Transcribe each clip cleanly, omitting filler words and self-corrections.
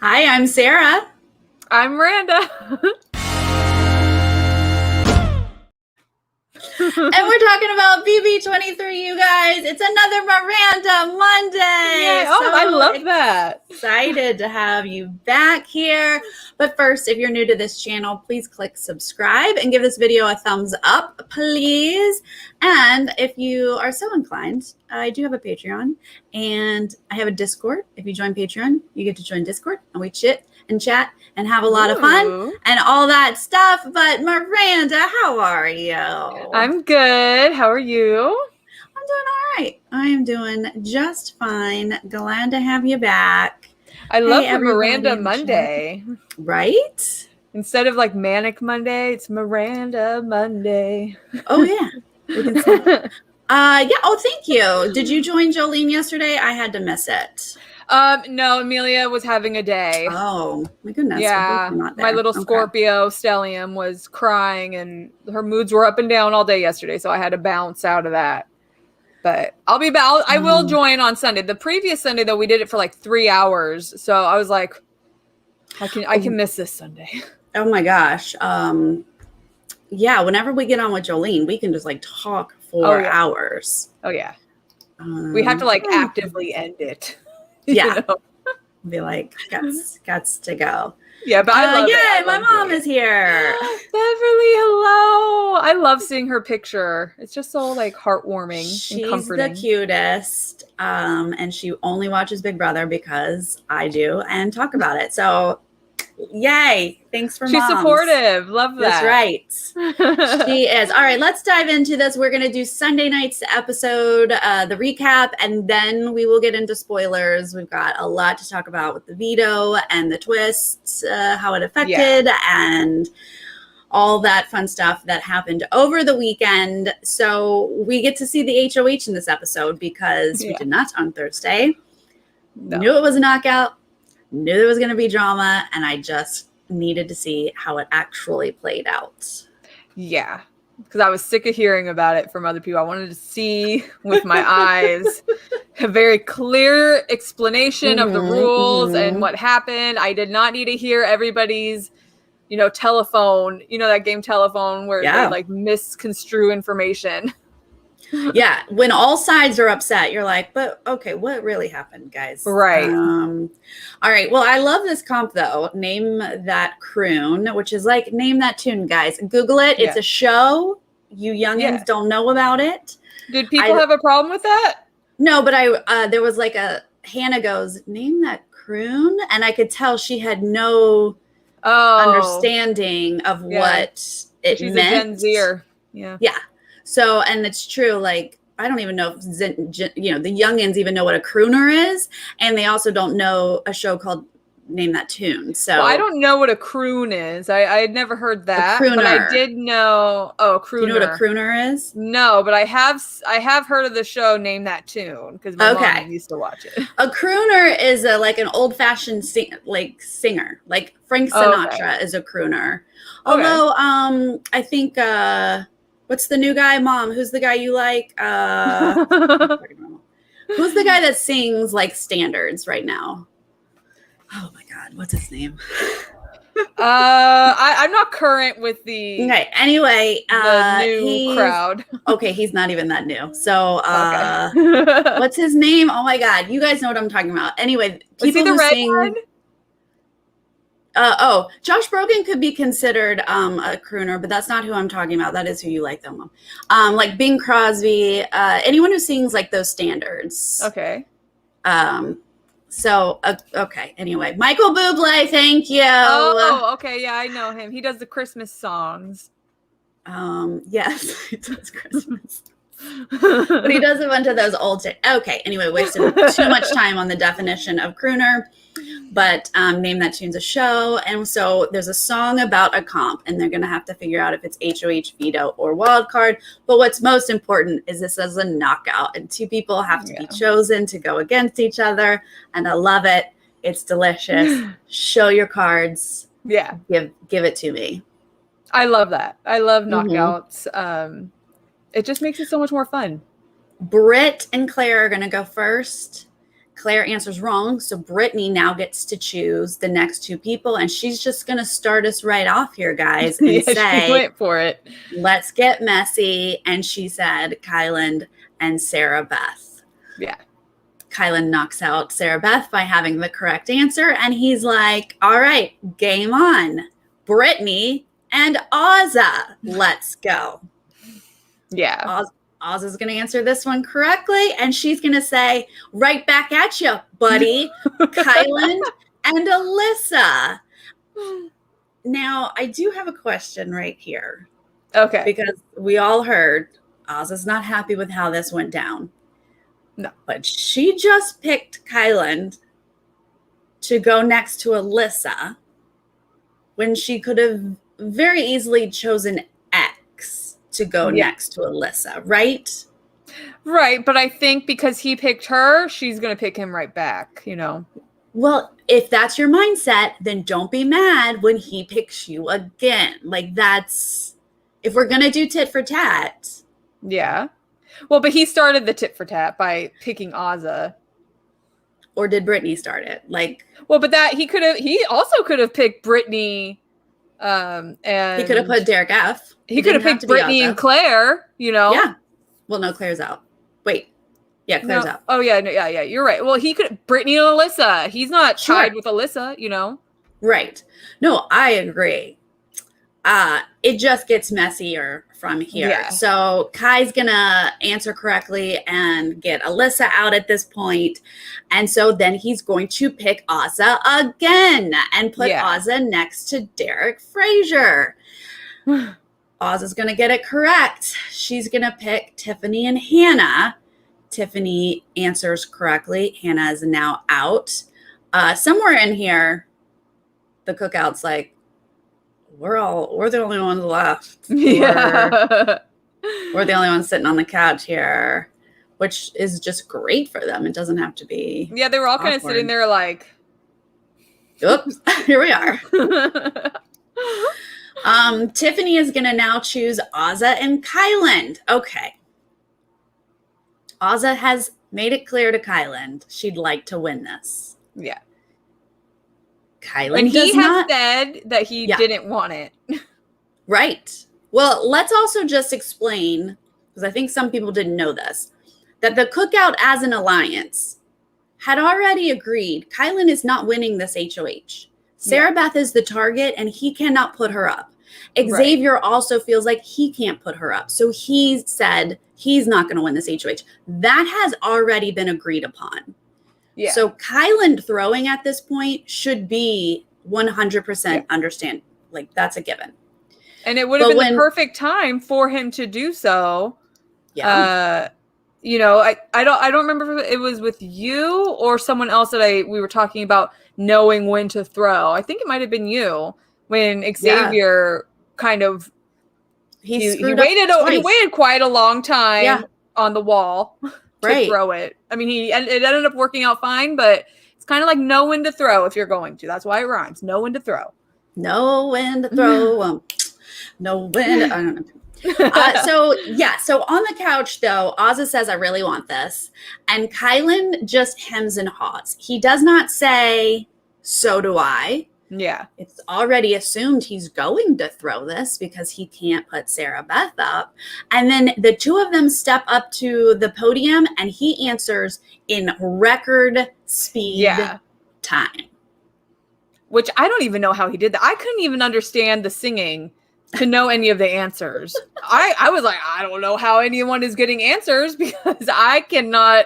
Hi, I'm Sarah. I'm Maranda. And we're talking about BB23, you guys. It's another Maranda Monday. Yay. Oh, I love that. Excited to have you back here. But first, if you're new to this channel, please click subscribe and give this video a thumbs up, please. And if you are so inclined, I do have a Patreon and I have a Discord. If you join Patreon, you get to join Discord and we chit and chat and have a lot of fun and all that stuff. But Maranda, how are you? I'm good. How are you? I'm doing all right. I am doing just fine. Glad to have you back. I love the Maranda Monday. Right? Instead of like Manic Monday, it's Maranda Monday. Oh, yeah. We can say yeah. Oh, thank you. Did you join Jolene yesterday? I had to miss it. No, Amelia was having a day. Oh, my goodness. Yeah, my little Scorpio stellium was crying and her moods were up and down all day yesterday, so I had to bounce out of that. But I'll be back. I will join on Sunday. The previous Sunday, though, we did it for like 3 hours, so I was like, I can miss this Sunday. Oh my gosh. Yeah, whenever we get on with Jolene, we can just like talk for hours. Oh yeah. We have to like actively end it. Yeah. You know? Be like, guts to go. Yeah, but I love it. My mom is here. Beverly, hello. I love seeing her picture. It's just so like heartwarming and comforting. She's the cutest. And she only watches Big Brother because I do and talk about it. So yay. Thanks for She's moms. Supportive. Love that. That's right. She is. All right, let's dive into this. We're going to do Sunday night's episode, the recap, and then we will get into spoilers. We've got a lot to talk about with the veto and the twists, how it affected, and all that fun stuff that happened over the weekend. So we get to see the HOH in this episode because we did not on Thursday. No. Knew it was a knockout. Knew there was going to be drama, and I just needed to see how it actually played out. Yeah, because I was sick of hearing about it from other people. I wanted to see with my eyes a very clear explanation of the rules and what happened. I did not need to hear everybody's, telephone, that game Telephone where they like misconstrue information. Yeah, when all sides are upset, you're like, but okay, what really happened, guys? Right. All right. Well, I love this comp though. Name That Croon, which is like Name That Tune, guys. Google it. It's a show. You youngins don't know about it. Did people have a problem with that? No, but there was like Hannah goes, Name That Croon, and I could tell she had no understanding of what it She's meant. A Gen Zer. Yeah. Yeah. So, and it's true, like, I don't even know if, the youngins even know what a crooner is. And they also don't know a show called Name That Tune. So I don't know what a croon is. I had never heard that. But I did know, a crooner. Do you know what a crooner is? No, but I have heard of the show Name That Tune because my mom used to watch it. A crooner is like an old-fashioned singer. Like Frank Sinatra is a crooner. Although I think... what's the new guy, Mom? Who's the guy you like? Who's the guy that sings like standards right now? Oh my God, what's his name? I'm not current with the anyway, the new crowd. Okay, he's not even that new. So what's his name? Oh my God, you guys know what I'm talking about. Anyway, people who sing. Josh Brolin could be considered a crooner, but that's not who I'm talking about. That is who you like, though, Mom. Like Bing Crosby, anyone who sings like those standards. Okay. So okay. Anyway, Michael Bublé, thank you. Oh, okay. Yeah, I know him. He does the Christmas songs. Yes, he does Christmas. But he does a bunch of those old. Okay. Anyway, wasted too much time on the definition of crooner. But Name That Tune's a show. And so there's a song about a comp, and they're going to have to figure out if it's HOH, veto, or wild card. But what's most important is this is a knockout, and two people have to be chosen to go against each other. And I love it. It's delicious. Show your cards. Yeah. Give it to me. I love that. I love knockouts. It just makes it so much more fun. Britt and Claire are going to go first. Claire answers wrong, so Brittany now gets to choose the next two people, and she's just going to start us right off here, guys, and say, she went for it. Let's get messy. And she said Kyland and Sarah Beth. Yeah. Kyland knocks out Sarah Beth by having the correct answer, and he's like, all right, game on. Brittany and Ozza, let's go. Yeah. Ozza's going to answer this one correctly, and she's going to say, right back at you, buddy, Kyland and Alyssa. Now, I do have a question right here. Okay. Because we all heard Ozza's not happy with how this went down. No. But she just picked Kyland to go next to Alyssa when she could have very easily chosen X to go next to Alyssa, right? Right, but I think because he picked her, she's going to pick him right back, you know? Well, if that's your mindset, then don't be mad when he picks you again. Like, that's, if we're going to do tit for tat. Yeah. Well, but he started the tit for tat by picking Ozza. Or did Brittany start it? Like, well, but that he also could have picked Brittany, and he could have put Derek F. He could have picked Brittany and Claire, you know? Yeah. Well, no, Claire's out. Wait. Yeah, Claire's out. Oh, yeah, no, yeah, you're right. Well, he could Brittany and Alyssa. He's not tied with Alyssa, you know? Right. No, I agree. It just gets messier from here. Yeah. So Kai's gonna answer correctly and get Alyssa out at this point. And so then he's going to pick Ozza again and put Ozza next to Derek Frazier. Ozza's gonna get it correct. She's gonna pick Tiffany and Hannah. Tiffany answers correctly. Hannah is now out. Somewhere in here, the cookout's like, we're the only ones left. Yeah. We're the only ones sitting on the couch here, which is just great for them. It doesn't have to be. Yeah, they were all kind of sitting there like, oops, here we are. Tiffany is going to now choose Ozza and Kyland. Okay. Ozza has made it clear to Kyland she'd like to win this. Yeah. Kyland and he has said that he didn't want it. Right. Well, let's also just explain, because I think some people didn't know this, that the cookout as an alliance had already agreed Kyland is not winning this HOH. Sarah Beth is the target, and he cannot put her up. Xavier also feels like he can't put her up. So he said he's not going to win this HOH. That has already been agreed upon. Yeah. So Kyland throwing at this point should be 100% understand. Like, that's a given. And it would have been the perfect time for him to do so. Yeah. You know, I don't remember if it was with you or someone else that we were talking about knowing when to throw. I think it might have been you when Xavier kind of he waited quite a long time on the wall to throw it. I mean, it ended up working out fine, but it's kind of like know when to throw if you're going to. That's why it rhymes. Know when to throw. Know when to throw. Know when to, I don't know. So on the couch, though, Ozza says, I really want this. And Kyland just hems and haws. He does not say, so do I. Yeah. It's already assumed he's going to throw this because he can't put Sarah Beth up. And then the two of them step up to the podium and he answers in record speed time. Which I don't even know how he did that. I couldn't even understand the singing to know any of the answers. I was like, I don't know how anyone is getting answers because I cannot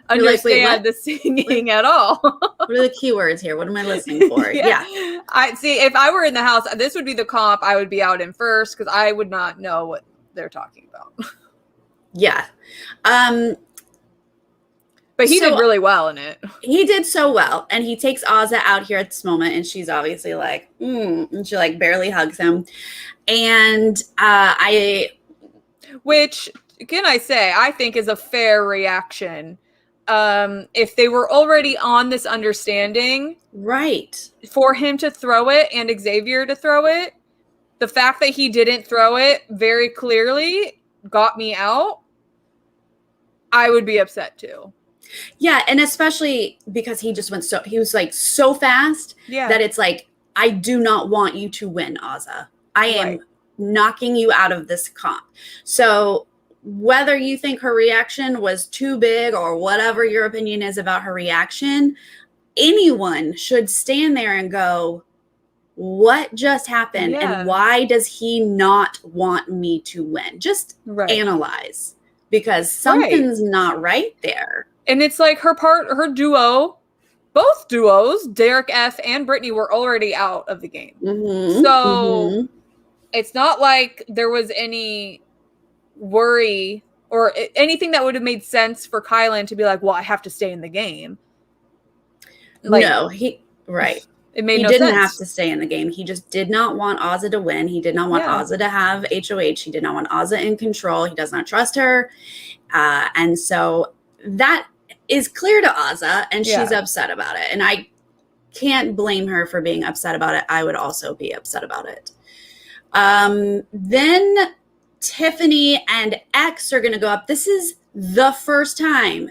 understand the singing at all. What are the keywords here? What am I listening for? Yeah. I see. If I were in the house, this would be the comp I would be out in first because I would not know what they're talking about. Yeah. But he did really well in it. He did so well. And he takes Ozza out here at this moment. And she's obviously like, and she like barely hugs him. And which, can I say, I think is a fair reaction. If they were already on this understanding, right, for him to throw it and Xavier to throw it, the fact that he didn't throw it very clearly got me out. I would be upset too. Yeah, and especially because he was like so fast that it's like, I do not want you to win, Azza. I am knocking you out of this comp. So whether you think her reaction was too big or whatever your opinion is about her reaction, anyone should stand there and go, what just happened? And why does he not want me to win? Just analyze, because something's not right there. And it's like her duo, both duos, Derek F and Brittany, were already out of the game. So it's not like there was any worry or anything that would have made sense for Kylan to be like, well, I have to stay in the game. Like, no, it made no sense. He didn't have to stay in the game. He just did not want Azza to win. He did not want Azza to have HOH. He did not want Azza in control. He does not trust her. And so that is clear to Azza, and she's upset about it. And I can't blame her for being upset about it. I would also be upset about it. Then Tiffany and X are going to go up. This is the first time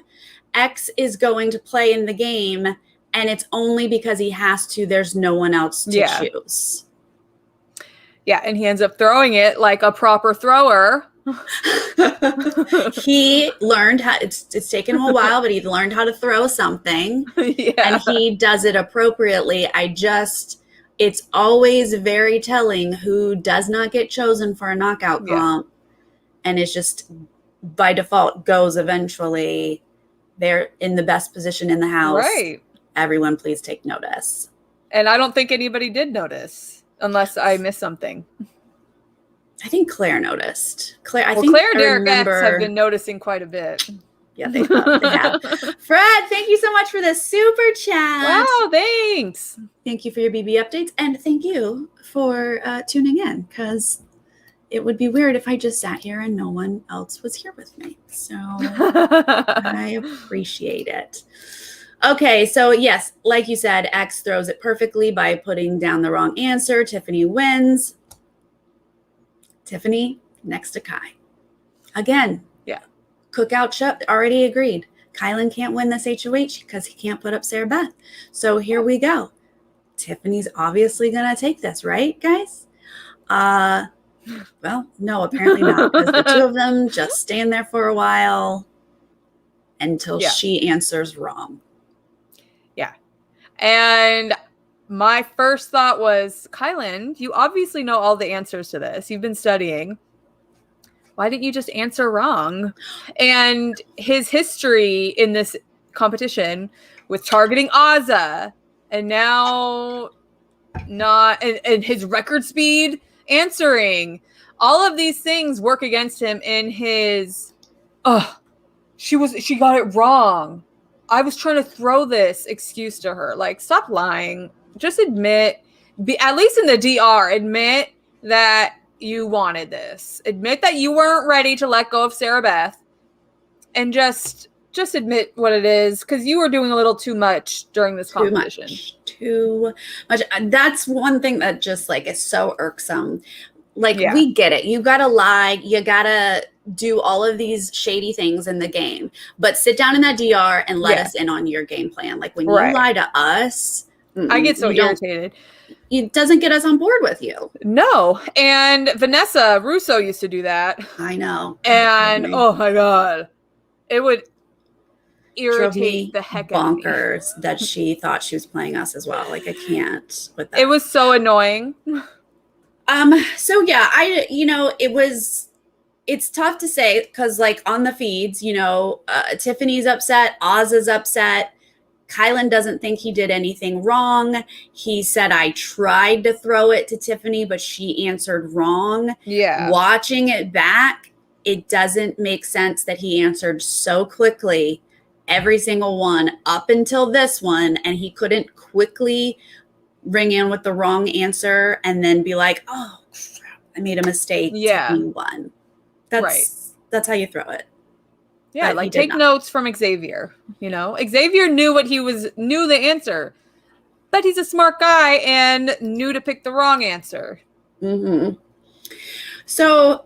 X is going to play in the game, and it's only because he has to. There's no one else to choose. Yeah, and he ends up throwing it like a proper thrower. He learned how. It's taken him a while, but he learned how to throw something, and he does it appropriately. It's always very telling who does not get chosen for a knockout comp, and it's just by default goes eventually. They're in the best position in the house. Right. Everyone, please take notice. And I don't think anybody did notice, unless I missed something. I think Claire noticed. Claire and Derek X have been noticing quite a bit. Yeah, they have. Fred, thank you so much for the super chat. Wow, thanks. Thank you for your BB updates, and thank you for tuning in, because it would be weird if I just sat here and no one else was here with me. So I appreciate it. Okay, so yes, like you said, X throws it perfectly by putting down the wrong answer. Tiffany wins. Tiffany next to Kai. Again. Yeah. Cookout show already agreed. Kylan can't win this HOH because he can't put up Sarah Beth. So here we go. Tiffany's obviously going to take this, right, guys? Well, no, apparently not, because the two of them just stand there for a while until she answers wrong. Yeah. And my first thought was, Kylan, you obviously know all the answers to this. You've been studying. Why didn't you just answer wrong? And his history in this competition with targeting Azza, and now not, and his record speed answering, all of these things work against him in his, she got it wrong. I was trying to throw this excuse to her. Like, stop lying. Just admit, at least in the DR, admit that you wanted this. Admit that you weren't ready to let go of Sarah Beth, and just admit what it is, because you were doing a little too much during this competition. Too much. That's one thing that just like is so irksome. Like, we get it. You gotta lie. You gotta do all of these shady things in the game, but sit down in that DR and let us in on your game plan. Like, when you lie to us, I get so irritated. It doesn't get us on board with you. No. And Vanessa Russo used to do that. I know. And oh my God, it would irritate the heck out of me. Bonkers that she thought she was playing us as well. Like, I can't with that. It was so annoying. So yeah, it's tough to say, because like on the feeds, Tiffany's upset, Oz's upset. Kylan doesn't think he did anything wrong. He said, I tried to throw it to Tiffany, but she answered wrong. Yeah. Watching it back, it doesn't make sense that he answered so quickly every single one up until this one, and he couldn't quickly ring in with the wrong answer and then be like, oh, crap, I made a mistake. Tiffany won. That's how you throw it. Yeah, like take notes from Xavier. Xavier knew the answer, but he's a smart guy and knew to pick the wrong answer. Mm-hmm. So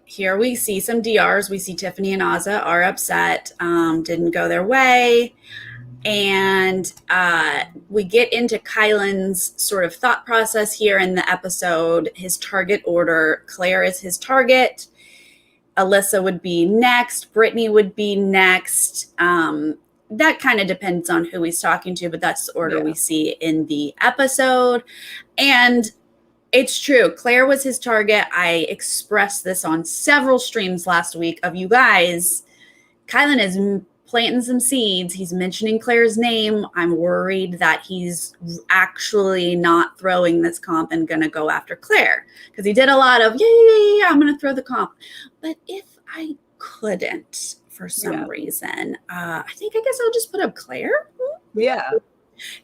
here we see some DRs. We see Tiffany and Azza are upset, didn't go their way. And we get into Kylan's sort of thought process here in the episode. His target order: Claire is his target. Alyssa would be next. Brittany would be next. That kind of depends on who he's talking to, but that's the order we see in the episode. And it's true. Claire was his target. I expressed this on several streams last week of you guys. Kylan is planting some seeds. He's mentioning Claire's name. I'm worried that he's actually not throwing this comp and going to go after Claire, because he did a lot of, yeah, I'm going to throw the comp. But if I couldn't for some reason, I guess I'll just put up Claire. Yeah.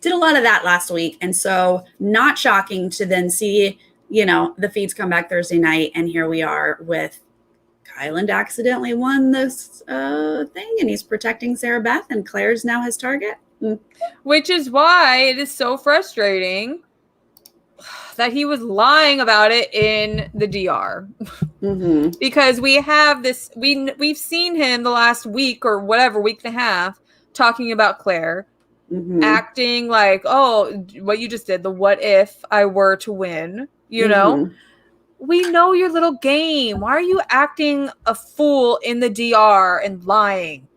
Did a lot of that last week. And so not shocking to then see, the feeds come back Thursday night. And here we are with Kylan accidentally won this thing, and he's protecting Sarah Beth, and Claire's now his target. Which is why it is so frustrating that he was lying about it in the DR. Mm-hmm. Because we have this, we've seen him the last week or whatever, week and a half, talking about Claire, acting like, oh, what you just did, the what if I were to win, know? We know your little game. Why are you acting a fool in the DR and lying?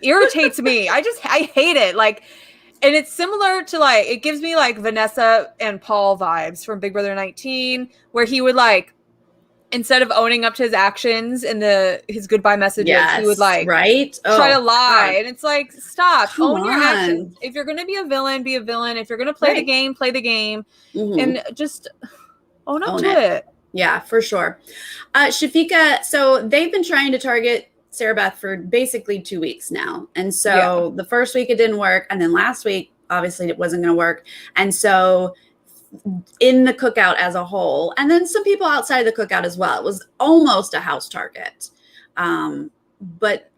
Irritates me. I hate it. Like, and it's similar to it gives me Vanessa and Paul vibes from Big Brother 19, where he would instead of owning up to his actions and his goodbye messages, he would try to lie. God. And it's stop. Own your actions. If you're going to be a villain, be a villain. If you're going to play the game, play the game. And just own up to it. Yeah, for sure. Shafika, so they've been trying to target Sarah Beth for basically 2 weeks now. And so the first week it didn't work. And then last week, obviously it wasn't going to work. And so in the cookout as a whole, and then some people outside the cookout as well, it was almost a house target. But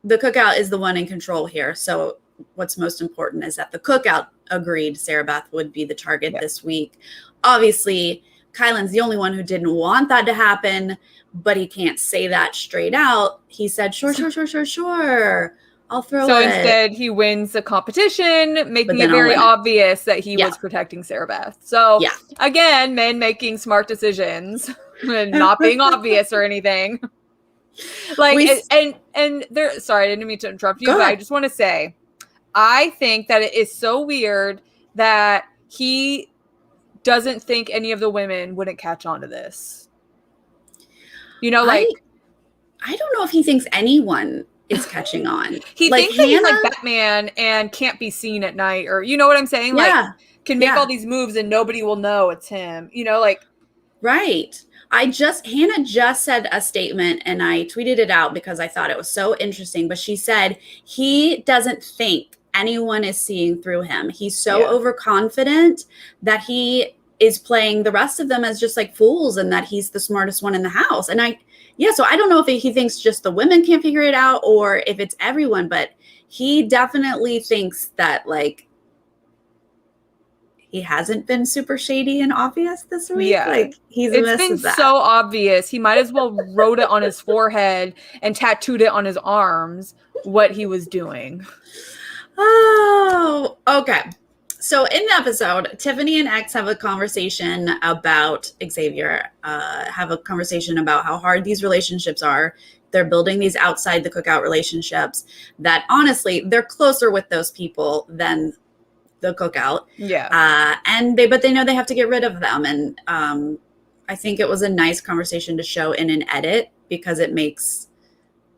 the cookout is the one in control here. So what's most important is that the cookout agreed Sarah Beth would be the target this week. Obviously, Kylan's the only one who didn't want that to happen, but he can't say that straight out. He said, sure. I'll throw it. So instead, he wins the competition, making it very obvious that he was protecting Sarah Beth. So again, men making smart decisions and not being obvious or anything. And there, sorry, I didn't mean to interrupt you, but I just want to say, I think that it is so weird that he doesn't think any of the women wouldn't catch on to this. I don't know if he thinks anyone is catching on. He thinks that he's like Batman and can't be seen at night, or you know what I'm saying? Can make all these moves and nobody will know it's him. Right. Hannah just said a statement, and I tweeted it out because I thought it was so interesting, but she said he doesn't think anyone is seeing through him. He's so overconfident that he is playing the rest of them as just fools, and that he's the smartest one in the house. And so I don't know if he thinks just the women can't figure it out or if it's everyone, but he definitely thinks that he hasn't been super shady and obvious this week. Yeah. It's been so obvious. He might as well wrote it on his forehead and tattooed it on his arms what he was doing. Oh, okay. So in the episode, Tiffany and X have a conversation about Xavier, have a conversation about how hard these relationships are. They're building these outside the cookout relationships that honestly, they're closer with those people than the cookout. Yeah. But they know they have to get rid of them. And I think it was a nice conversation to show in an edit, because it makes,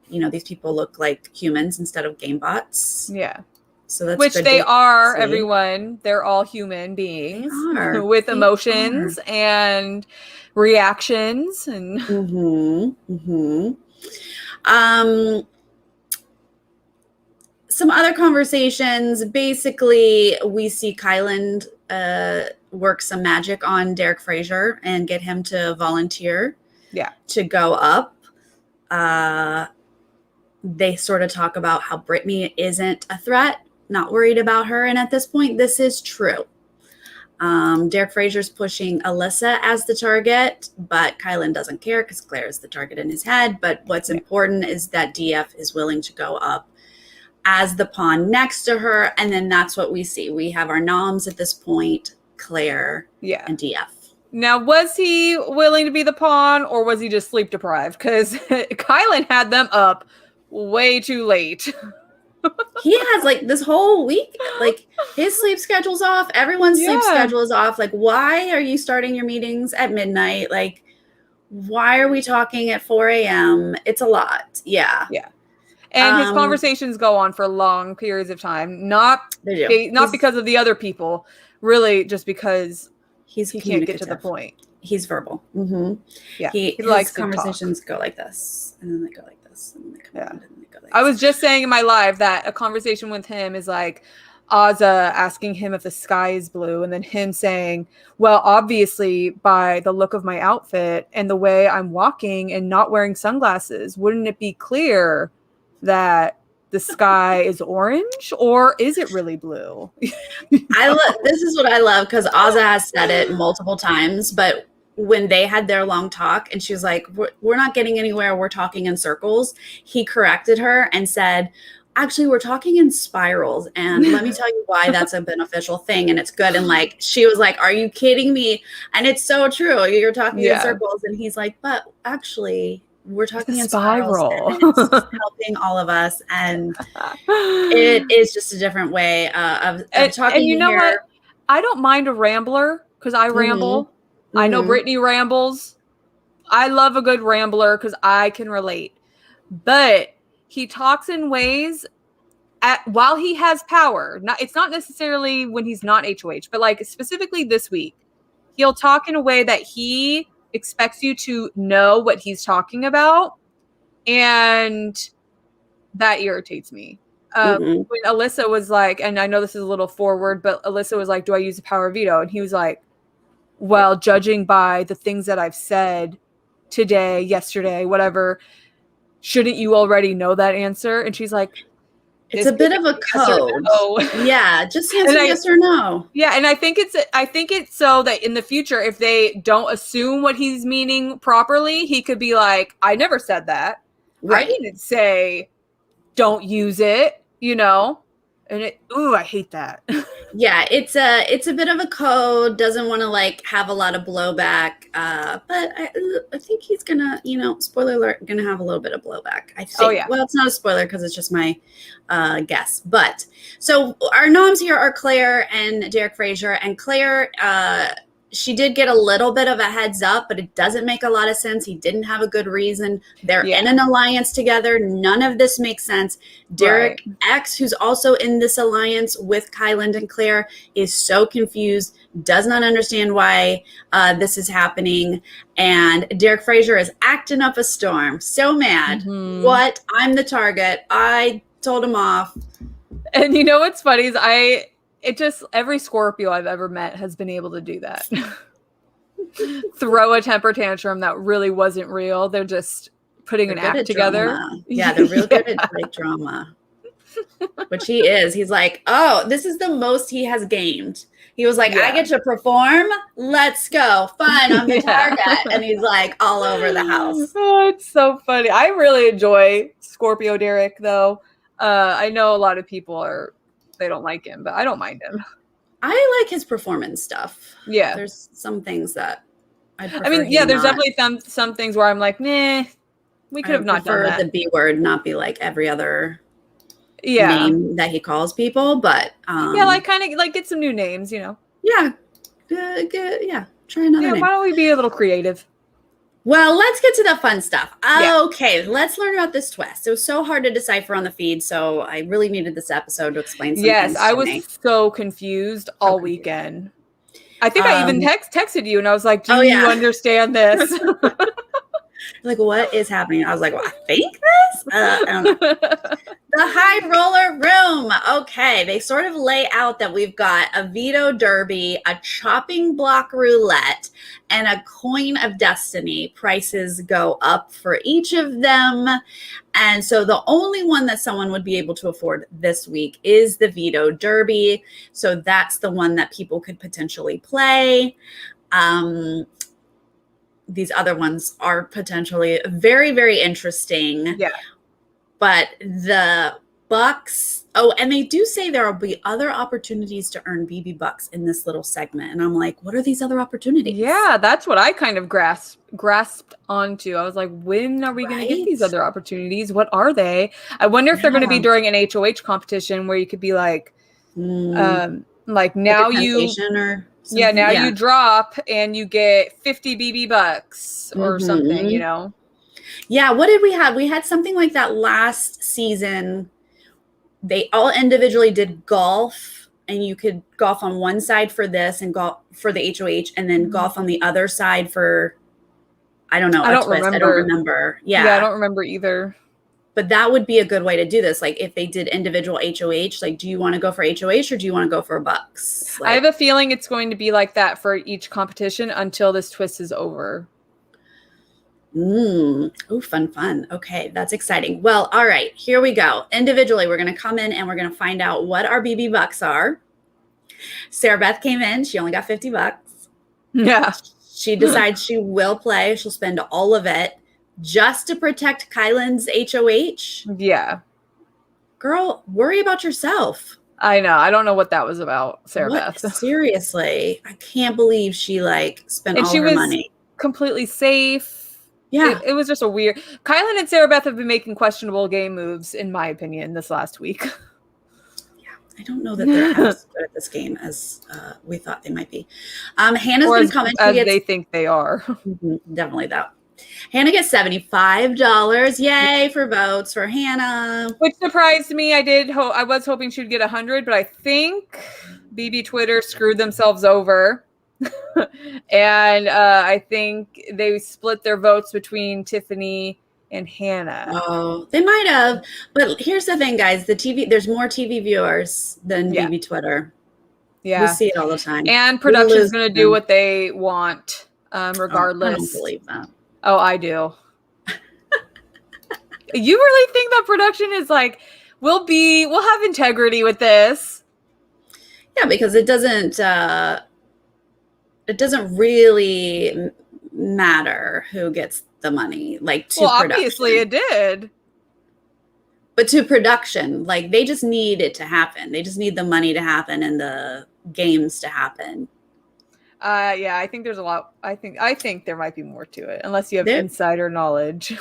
these people look like humans instead of game bots. Yeah. So that's which they are, everyone. They're all human beings with emotions and reactions. And some other conversations. Basically, we see Kylan work some magic on Derek Frazier and get him to volunteer to go up. They sort of talk about how Brittany isn't a threat. Not worried about her. And at this point, this is true. Derek Frazier's pushing Alyssa as the target, but Kylan doesn't care because Claire is the target in his head. But what's important is that DF is willing to go up as the pawn next to her. And then that's what we see. We have our noms at this point, Claire and DF. Now, was he willing to be the pawn or was he just sleep deprived? Because Kylan had them up way too late. He has like this whole week, like his sleep schedule's off. Everyone's sleep schedule is off. Like, why are you starting your meetings at midnight? Like, why are we talking at 4 a.m.? It's a lot. Yeah. And his conversations go on for long periods of time. Not because of the other people, really just because he can't get to the point. He's verbal. Mm-hmm. Yeah. He likes conversations go like this, and then they go like this, and then they come around, and then they go like I was just saying in my live that a conversation with him is like Azza asking him if the sky is blue, and then him saying, well, obviously by the look of my outfit and the way I'm walking and not wearing sunglasses, wouldn't it be clear that the sky is orange, or is it really blue? This is what I love, because Azza has said it multiple times, but when they had their long talk and she was like, we're not getting anywhere, we're talking in circles, he corrected her and said, actually, we're talking in spirals, and let me tell you why that's a beneficial thing, and it's good. And like, she was like, are you kidding me? And it's so true. You're talking in circles, and he's like, but actually we're talking in spirals, and it's helping all of us, and it is just a different way of talking. And you know what? I don't mind a rambler, because I ramble. I know Brittany rambles. I love a good rambler because I can relate. But he talks in ways while he has power. It's not necessarily when he's not HOH, but like specifically this week, he'll talk in a way that he expects you to know what he's talking about. And that irritates me. When Alyssa was like, and I know this is a little forward, but Alyssa was like, do I use the power of veto? And he was like, well, judging by the things that I've said today, yesterday, whatever, shouldn't you already know that answer? And she's like, it's a bit of a code. No. Yeah, just answer yes or no. Yeah, and I think it's so that in the future, if they don't assume what he's meaning properly, he could be like, I never said that. Right. I didn't say don't use it, you know? And I hate that. Yeah, it's a bit of a code, doesn't want to like have a lot of blowback, but I think he's gonna, spoiler alert, gonna have a little bit of blowback, I think. Well, it's not a spoiler because it's just my guess. But so our noms here are Claire and Derek Frazier, and Claire, she did get a little bit of a heads up, but it doesn't make a lot of sense. He didn't have a good reason. They're in an alliance together. None of this makes sense. Derek X, who's also in this alliance with Kylan and Claire, is so confused, does not understand why this is happening. And Derek Frazier is acting up a storm. So mad. What? I'm the target. I told him off. And you know what's funny is every Scorpio I've ever met has been able to do that. Throw a temper tantrum that really wasn't real. They're just putting an act together. Drama. Yeah, they're real good at like drama. Which he is. He's like, oh, this is the most he has gamed. He was like, I get to perform. Let's go. Fine, I'm the target. And he's like all over the house. Oh, it's so funny. I really enjoy Scorpio Derek, though. I know a lot of people they don't like him, but I don't mind him. I like his performance stuff. Yeah. There's some things that there's definitely some things where I'm like, nah, we could have not done that. The B word not be like every other name that he calls people, but like kind of like get some new names, Yeah. Good. Yeah. Try another name. Why don't we be a little creative? Well, let's get to the fun stuff. Okay, let's learn about this twist. It was so hard to decipher on the feed, so I really needed this episode to explain some things. Yes, I was so confused all weekend. I think I even texted you, and I was like, do you understand this? Like, what is happening? I was like, well, I think this? I don't know. The high roller room. Okay, they sort of lay out that we've got a veto derby, a chopping block roulette, and a coin of destiny. Prices go up for each of them. And so the only one that someone would be able to afford this week is the Veto Derby. So that's the one that people could potentially play. These other ones are potentially very, very interesting. Yeah. But the bucks, and they do say there will be other opportunities to earn BB bucks in this little segment. And I'm like, what are these other opportunities? Yeah, that's what I kind of grasped onto. I was like, when are we going to get these other opportunities? What are they? I wonder if they're going to be during an HOH competition where you could be like now you you drop and you get 50 BB bucks or something, you know? Yeah, what did we have? We had something like that last season. They all individually did golf, and you could golf on one side for this and golf for the HOH, and then golf on the other side for, I don't know, I don't remember. Yeah, I don't remember either. But that would be a good way to do this. Like if they did individual HOH, like, do you want to go for HOH or do you want to go for bucks? Like, I have a feeling it's going to be like that for each competition until this twist is over. Oh, fun. Okay, that's exciting. Well, all right, here we go. Individually, we're going to come in and we're going to find out what our BB bucks are. Sarah Beth came in. She only got 50 bucks. Yeah. She decides she will play. She'll spend all of it just to protect Kylan's HOH. Yeah. Girl, worry about yourself. I know. I don't know what that was about, Sarah Beth. Seriously. I can't believe she spent all her money. Completely safe. Yeah. It was just a weird. Kylan and Sarah Beth have been making questionable game moves, in my opinion, this last week. Yeah. I don't know that they're as good at this game as we thought they might be. Hannah's going to come in. As they think they are. Definitely that. Hannah gets $75. Yay for votes for Hannah. Which surprised me. I was hoping she'd get 100, but I think BB Twitter screwed themselves over. And I think they split their votes between Tiffany and Hannah. Oh, they might have. But here's the thing, guys. There's more TV viewers than BB Twitter. Yeah. We see it all the time. And production's going to do what they want, regardless. I don't believe that. Oh, I do. You really think that production is like, we'll have integrity with this? Yeah, because it doesn't really matter who gets the money. Like to production. Obviously it did. But to production, like they just need it to happen. They just need the money to happen and the games to happen. Yeah, I think there's a lot. I think there might be more to it, unless you have insider knowledge.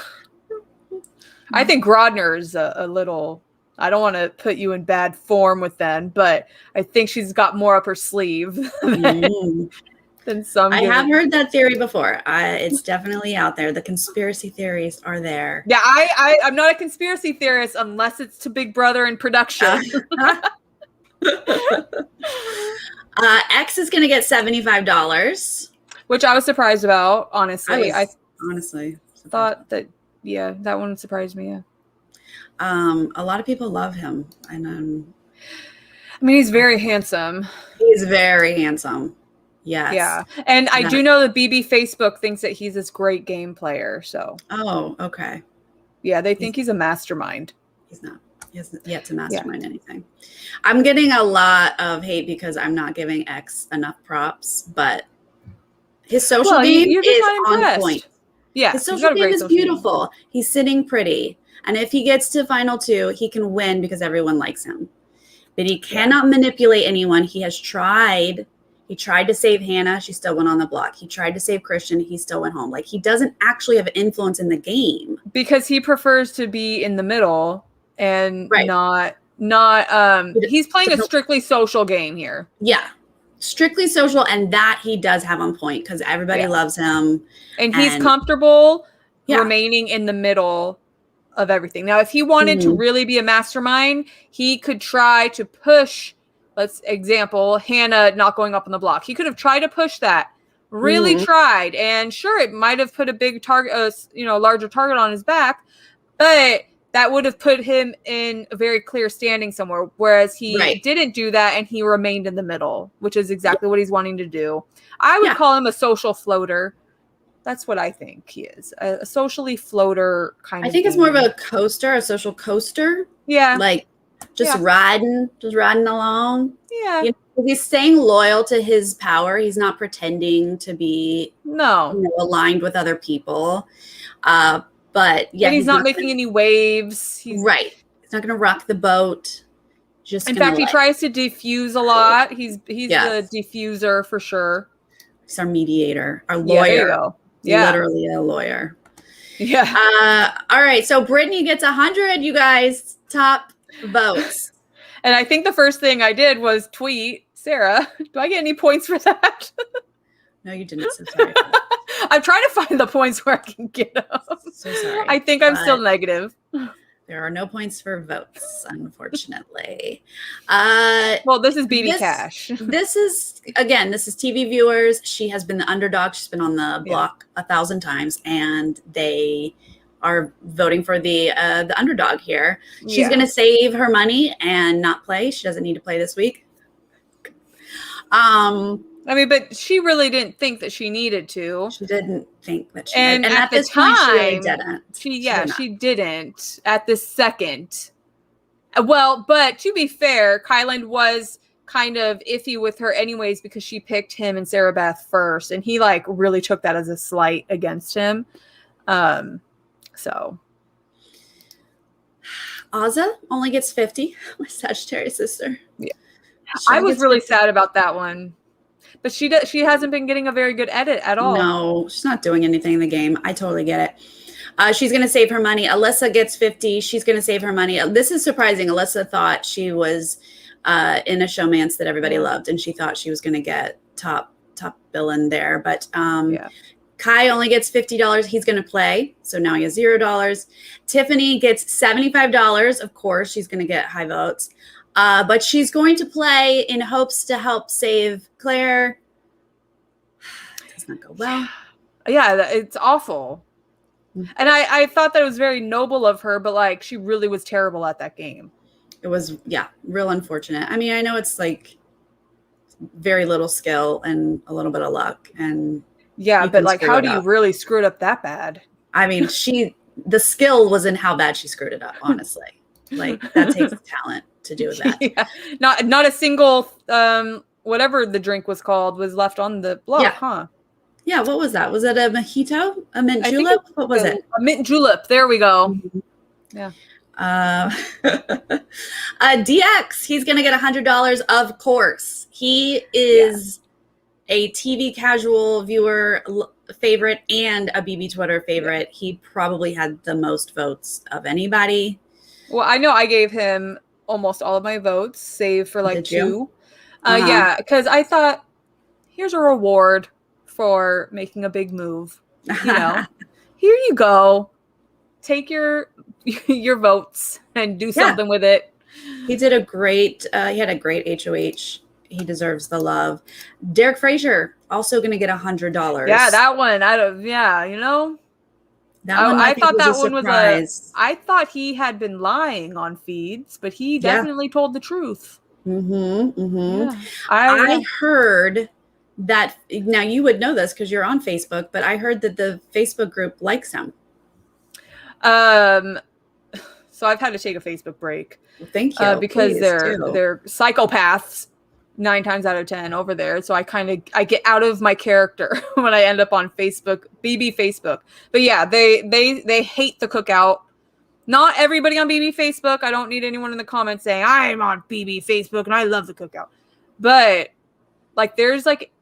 I think Grodner's a little. I don't want to put you in bad form with them, but I think she's got more up her sleeve than some. I have heard that theory before. It's definitely out there. The conspiracy theories are there. Yeah, I'm not a conspiracy theorist unless it's to Big Brother and production. X is going to get $75, which I was surprised about. Honestly, I thought that that one surprised me. Yeah, a lot of people love him, and I mean he's very handsome. He's very handsome. Yes. Yeah, and I do know that BB Facebook thinks that he's this great game player. So. Oh, okay. Yeah, they think he's a mastermind. He's not. He hasn't yet to mastermind anything. I'm getting a lot of hate because I'm not giving X enough props, but his social game is on point. Yeah, his social game is beautiful. He's sitting pretty. And if he gets to final 2, he can win because everyone likes him. But he cannot manipulate anyone. He has tried. He tried to save Hannah. She still went on the block. He tried to save Christian. He still went home. Like, he doesn't actually have influence in the game. Because he prefers to be in the middle. And not he's playing a strictly social game here. Yeah. Strictly social, and that he does have on point because everybody loves him. And he's comfortable remaining in the middle of everything. Now, if he wanted to really be a mastermind, he could try to push, example, Hannah not going up on the block. He could have tried to push that. Really tried. And sure, it might have put a big target, larger target on his back, but that would have put him in a very clear standing somewhere, whereas he didn't do that and he remained in the middle, which is exactly what he's wanting to do. I would call him a social floater. That's what I think he is. A socially floater kind of. I think it's more of a coaster, a social coaster. Yeah. Like just riding along. Yeah. You know, he's staying loyal to his power. He's not pretending to be aligned with other people. But yeah, and he's not making any waves. Right. He's not going to rock the boat. Just in fact, he tries to defuse a lot. He's the diffuser for sure. He's our mediator, our lawyer. Yeah, there you go. Yeah. Literally a lawyer. Yeah. All right. So Brittany gets 100, you guys, top votes. And I think the first thing I did was tweet, Sarah, do I get any points for that? No, you didn't. So sorry. I'm trying to find the points where I can get them. So sorry. I think I'm still negative. There are no points for votes, unfortunately. Well, this is BB Cash. This is TV viewers. She has been the underdog. She's been on the block 1,000 times, and they are voting for the underdog here. She's going to save her money and not play. She doesn't need to play this week. I mean, but she really didn't think that she needed to. She didn't think that she and did. And at the time, she really didn't. She didn't at the second. Well, but to be fair, Kyland was kind of iffy with her anyways because she picked him and Sarah Beth first, and he like really took that as a slight against him. So Azza only gets 50. My Sagittarius sister. Yeah, I was really sad about that one. But she hasn't been getting a very good edit at all. No, she's not doing anything in the game. I totally get it. She's going to save her money. Alyssa gets 50. She's going to save her money. This is surprising. Alyssa thought she was in a showmance that everybody loved, and she thought she was going to get top billing there. But Kai only gets $50. He's going to play, so now he has $0. Tiffany gets $75. Of course, she's going to get high votes. But she's going to play in hopes to help save Claire. It does not go well. Yeah, it's awful. And I thought that it was very noble of her, but like she really was terrible at that game. It was, real unfortunate. I mean, I know it's like very little skill and a little bit of luck. And but like, how do you really screw it up that bad? I mean, the skill was in how bad she screwed it up, honestly. Like that takes talent to do that. Yeah. Not a single whatever the drink was called was left on the block, huh? Yeah, what was that? Was it a mojito? A mint julep? What was it? A mint julep. There we go. Mm-hmm. Yeah. DX, he's gonna get $100, of course. He is a TV casual viewer favorite and a BB Twitter favorite. He probably had the most votes of anybody. Well, I know I gave him almost all of my votes, save for like 2. Yeah, because I thought, here's a reward for making a big move. You know, here you go. Take your votes and do something with it. He did a great, he had a great HOH. He deserves the love. Derek Frazier, also going to get $100. Yeah, that one. You know. I thought that one was I thought he had been lying on feeds, but he definitely told the truth. Yeah. I heard that, now you would know this because you're on Facebook, but I heard that the Facebook group likes him. So I've had to take a Facebook break. Well, thank you. Because they're psychopaths 9 times out of 10 over there. So I get out of my character when I end up on Facebook, BB Facebook. But yeah, they hate the cookout. Not everybody on BB Facebook. I don't need anyone in the comments saying I'm on BB Facebook and I love the cookout. But like there's like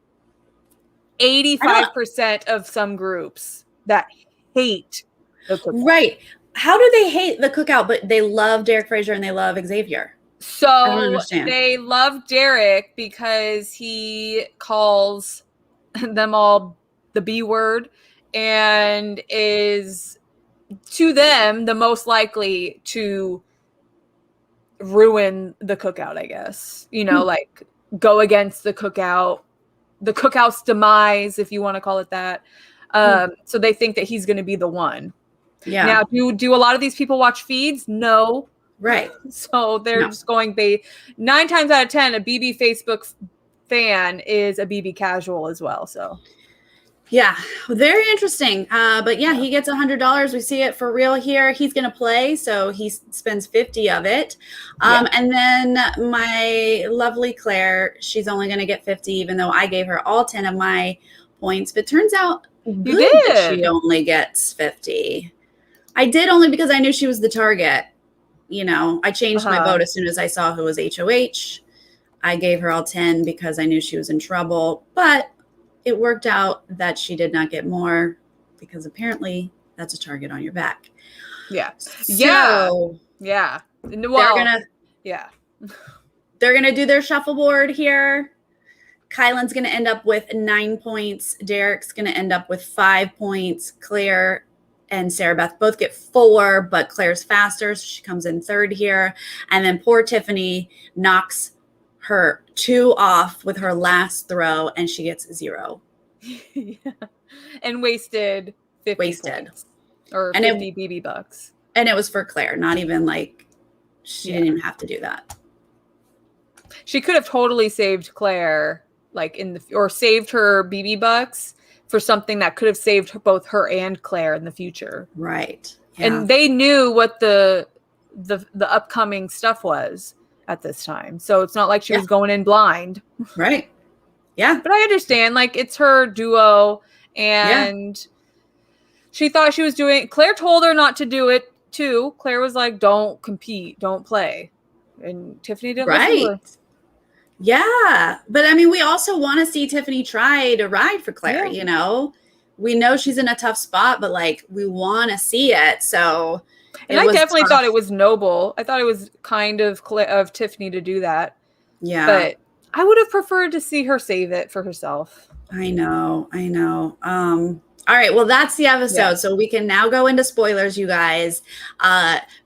85% of some groups that hate the cookout. Right. How do they hate the cookout, but they love Derek Frazier and they love Xavier? So they love Derek because he calls them all the B word and is to them the most likely to ruin the cookout, I guess. You know, like go against the cookout's demise, if you want to call it that. So they think that he's going to be the one. Yeah. Now, do a lot of these people watch feeds? No. Right. So they're just going 9 times out of 10, a BB Facebook fan is a BB casual as well. So Yeah, very interesting. But yeah, he gets $100. We see it for real here. He's going to play, so he spends 50 of it. And then my lovely Claire, she's only going to get 50, even though I gave her all 10 of my points. But turns out good that she only gets 50. I did only because I knew she was the target. You know, I changed my vote as soon as I saw who was HOH. I gave her all 10 because I knew she was in trouble. But it worked out that she did not get more because apparently that's a target on your back. Yeah. So, yeah. Well, they're gonna do their shuffleboard here. Kylan's gonna end up with 9 points. Derek's gonna end up with 5 points. Claire and Sarah Beth both get 4, but Claire's faster, so she comes in third here. And then poor Tiffany knocks her 2 off with her last throw, and she gets 0. And wasted 50 points, or 50 BB bucks. And it was for Claire, not even like she didn't even have to do that. She could have totally saved Claire, like or saved her BB bucks for something that could have saved both her and Claire in the future. Right. Yeah. And they knew what the upcoming stuff was at this time. So it's not like she was going in blind. Right. Yeah. But I understand, like, it's her duo, and she thought she was doing, Claire told her not to do it too. Claire was like, don't compete, don't play. And Tiffany didn't listen to her. Yeah. But I mean, we also want to see Tiffany try to ride for Claire, you know? We know she's in a tough spot, but like, we want to see it. So and I definitely thought it was noble. I thought it was kind of Tiffany to do that. Yeah. But I would have preferred to see her save it for herself. I know. All right. Well, that's the episode. Yeah. So we can now go into spoilers, you guys.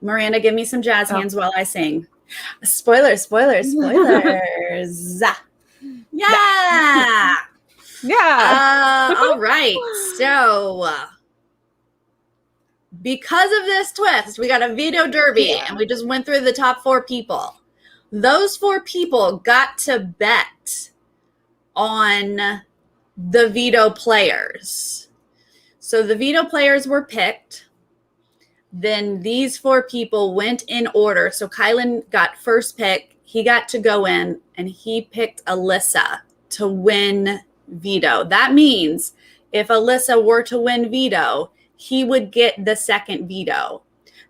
Miranda, give me some jazz hands while I sing. Spoilers. Yeah. Yeah. All right. So because of this twist, we got a veto derby, and we just went through the top 4 people. Those 4 people got to bet on the veto players. So the veto players were picked. Then these 4 people went in order. So Kylan got first pick. He got to go in, and he picked Alyssa to win veto. That means if Alyssa were to win veto, he would get the second veto.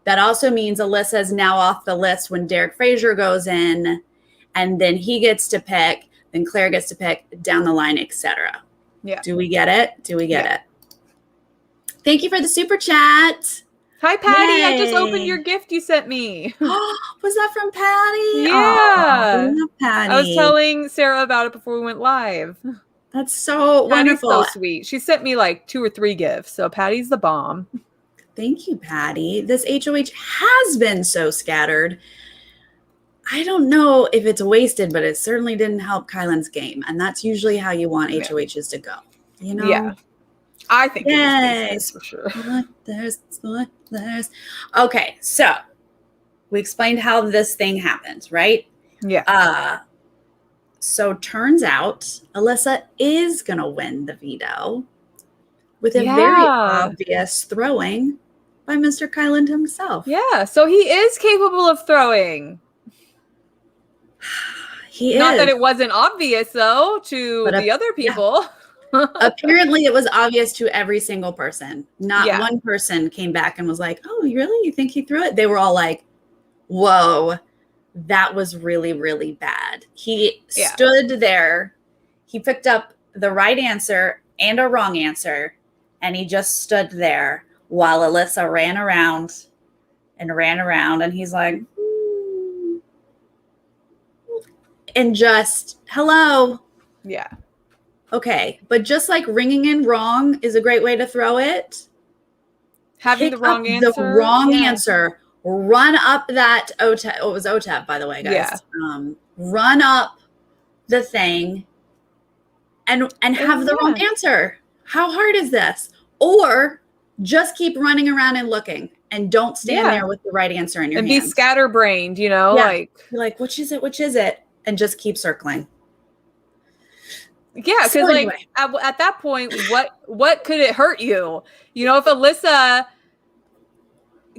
That also means Alyssa is now off the list when Derek Frazier goes in, and then he gets to pick, then Claire gets to pick, down the line, etc. Yeah. Do we get it? it? Thank you for the super chat. Hi, Patty. Yay. I just opened your gift you sent me. Was that from Patty? Yeah. Oh, I love Patty. I was telling Sarah about it before we went live. That's so wonderful. Patty's so sweet. She sent me like 2 or 3 gifts. So Patty's the bomb. Thank you, Patty. This HOH has been so scattered. I don't know if it's wasted, but it certainly didn't help Kylan's game. And that's usually how you want HOHs to go. You know? Yeah. I think it was wasted for sure. There's. Okay, so we explained how this thing happens, right? Yeah. So turns out Alyssa is going to win the veto with a very obvious throwing by Mr. Kylan himself. Yeah, so he is capable of throwing. He is. Not that it wasn't obvious, though, to the other people. Yeah. Apparently, it was obvious to every single person. Not one person came back and was like, oh, really? You think he threw it? They were all like, whoa, that was really, really bad. He stood there. He picked up the right answer and a wrong answer, and he just stood there while Alyssa ran around, and he's like, and just, hello. Yeah. Okay. But just like ringing in wrong is a great way to throw it. Having the wrong answer. The wrong answer. Run up that OTEP. Oh, it was OTEP, by the way, guys. Yeah. Run up the thing and have the wrong answer. How hard is this? Or just keep running around and looking, and don't stand there with the right answer in your hands. And be scatterbrained, like. You're like, which is it? And just keep circling. Yeah, because So like anyway. at that point, what could it hurt you? You know, if Alyssa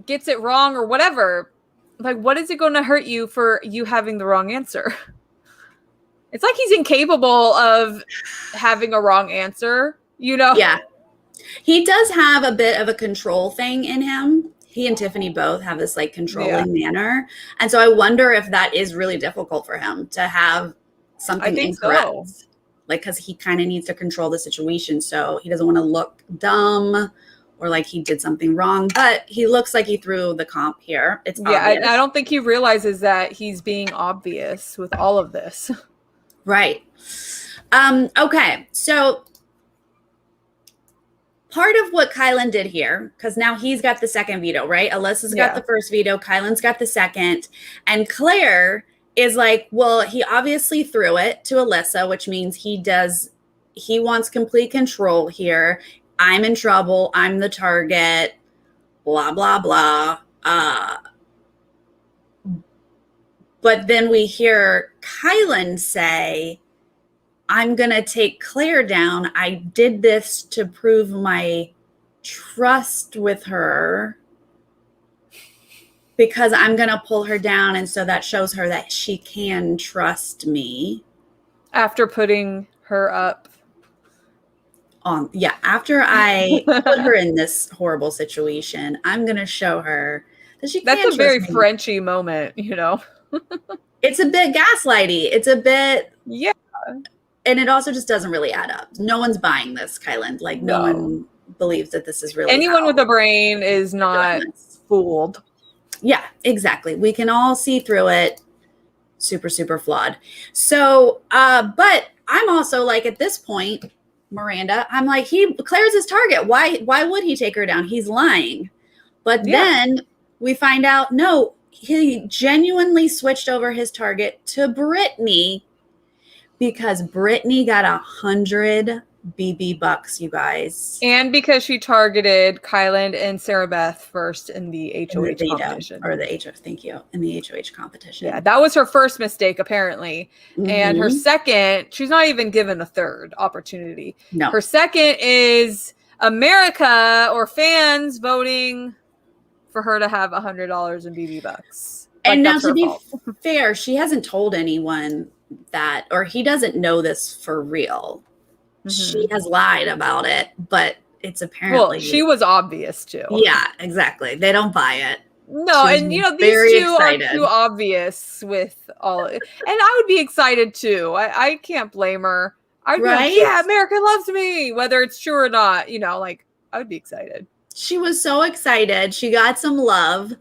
gets it wrong or whatever, like what is it going to hurt you for you having the wrong answer? It's like he's incapable of having a wrong answer, you know? Yeah. He does have a bit of a control thing in him. He and Tiffany both have this like controlling manner. And so I wonder if that is really difficult for him to have something I think incorrect. so. Like, because he kind of needs to control the situation. So he doesn't want to look dumb or like he did something wrong. But he looks like he threw the comp here. It's obvious. I don't think he realizes that he's being obvious with all of this. Right. Okay. So part of what Kylan did here, because now he's got the second veto, right? Alyssa's got the first veto. Kylan's got the second. And Claire is like, well, he obviously threw it to Alyssa, which means he wants complete control here. I'm in trouble. I'm the target. Blah, blah, blah. But then we hear Kylan say, I'm going to take Claire down. I did this to prove my trust with her because I'm going to pull her down. And so that shows her that she can trust me. After putting her up. After I put her in this horrible situation, I'm going to show her that she can trust me. That's a very Frenchy moment, you know? It's a bit gaslighty. It's a bit. Yeah. And it also just doesn't really add up. No one's buying this, Kylan. Like, no one believes that this is really anyone with a brain is not fooled. Yeah, exactly. We can all see through it. Super, super flawed. So, but I'm also like, at this point, Miranda, I'm like, Claire's his target. Why would he take her down? He's lying. But then we find out, no, he genuinely switched over his target to Brittany because Brittany got 100 BB bucks, you guys. And because she targeted Kylan and Sarah Beth first in the HOH competition. Thank you. In the HOH competition. Yeah, that was her first mistake, apparently. Mm-hmm. And her second, she's not even given a third opportunity. No. Her second is America or fans voting for her to have $100 in BB bucks. And now to be fair, she hasn't told anyone that, or he doesn't know this for real. Mm-hmm. She has lied about it, but it's apparently. Well, she was obvious too. Yeah, exactly. They don't buy it. No, and you know, these two are too obvious with all of it. And I would be excited too. I can't blame her. I'd be like, yeah, America loves me, whether it's true or not. You know, like I would be excited. She was so excited. She got some love.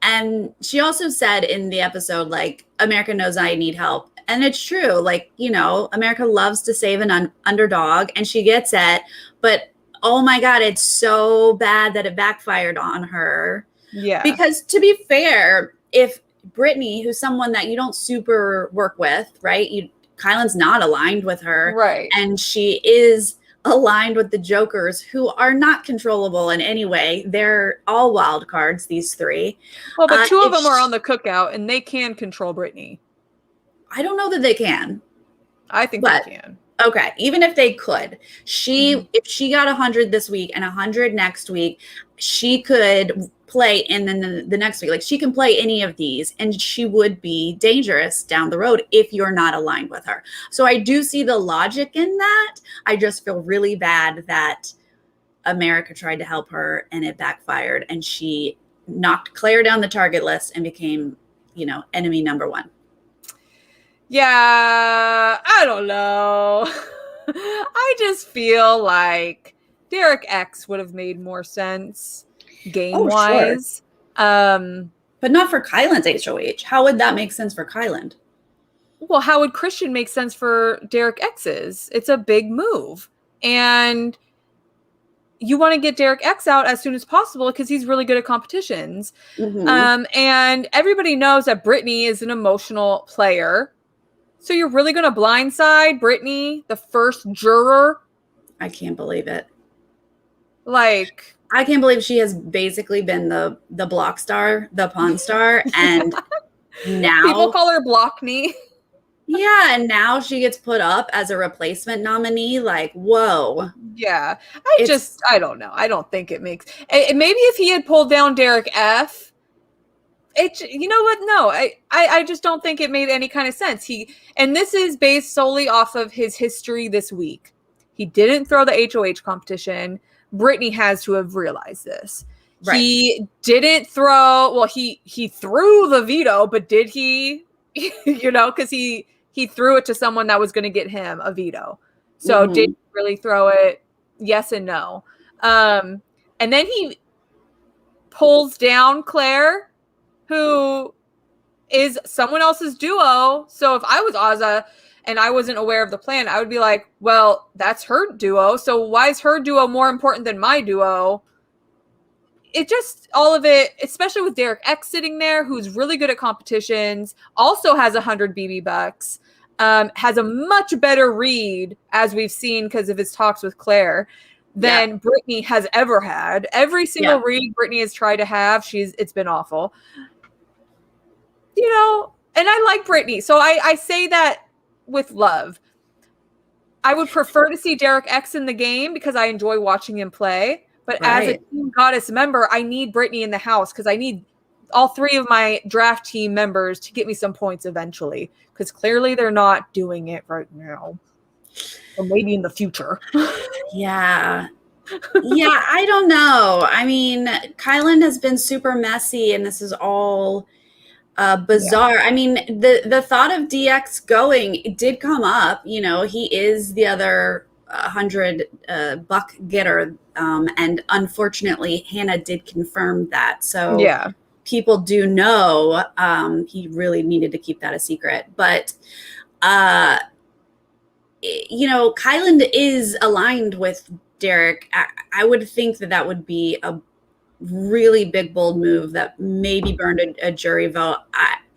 And she also said in the episode, like, America knows I need help. And it's true. Like, you know, America loves to save an underdog and she gets it. But, oh my God, it's so bad that it backfired on her. Yeah. Because to be fair, if Brittany, who's someone that you don't super work with, right? Kylan's not aligned with her. Right. And she is aligned with the Jokers, who are not controllable in any way. They're all wild cards, these three. Well, but two of them are on the cookout, and they can control Brittany. I don't know that they can. I think they can. Okay, even if they could, if she got 100 this week and 100 next week, she could play, and then the next week, like she can play any of these, and she would be dangerous down the road if you're not aligned with her. So I do see the logic in that. I just feel really bad that America tried to help her and it backfired, and she knocked Claire down the target list and became, you know, enemy number one. Yeah, I don't know. I just feel like Derek X would have made more sense game-wise. Sure. But not for Kylan's HOH. How would that make sense for Kylan? Well, how would Christian make sense for Derek X's? It's a big move. And you want to get Derek X out as soon as possible because he's really good at competitions. Mm-hmm. And everybody knows that Brittany is an emotional player. So you're really going to blindside Brittany, the first juror? I can't believe it. Like, I can't believe she has basically been the block star, the pawn star, and now people call her Blockney. Yeah, and now she gets put up as a replacement nominee. Like, whoa. Yeah. I don't know. I don't think it makes maybe if he had pulled down Derek F. You know what? No, I just don't think it made any kind of sense. And this is based solely off of his history this week. He didn't throw the HOH competition. Brittany has to have realized this. Right. He didn't throw, well, he threw the veto, but did he, because he threw it to someone that was going to get him a veto. So did he really throw it? Yes and no. And then he pulls down Claire, who is someone else's duo. So if I was Azah and I wasn't aware of the plan, I would be like, well, that's her duo. So why is her duo more important than my duo? It just, all of it, especially with Derek X sitting there, who's really good at competitions, also has 100 BB bucks, has a much better read, as we've seen because of his talks with Claire, than Brittany has ever had. Every single read Brittany has tried to have, it's been awful. And I like Brittany. So I say that with love. I would prefer to see Derek X in the game because I enjoy watching him play. But as a Team Goddess member, I need Brittany in the house because I need all three of my draft team members to get me some points eventually. Because clearly they're not doing it right now. Or maybe in the future. Yeah. Yeah, I don't know. I mean, Kylan has been super messy and this is all bizarre. Yeah. I mean, the thought of DX going did come up. He is the other 100 buck getter, and unfortunately, Hannah did confirm that. So people do know he really needed to keep that a secret. But Kylan is aligned with Derek. I would think that would be a really big, bold move that maybe burned a jury vote.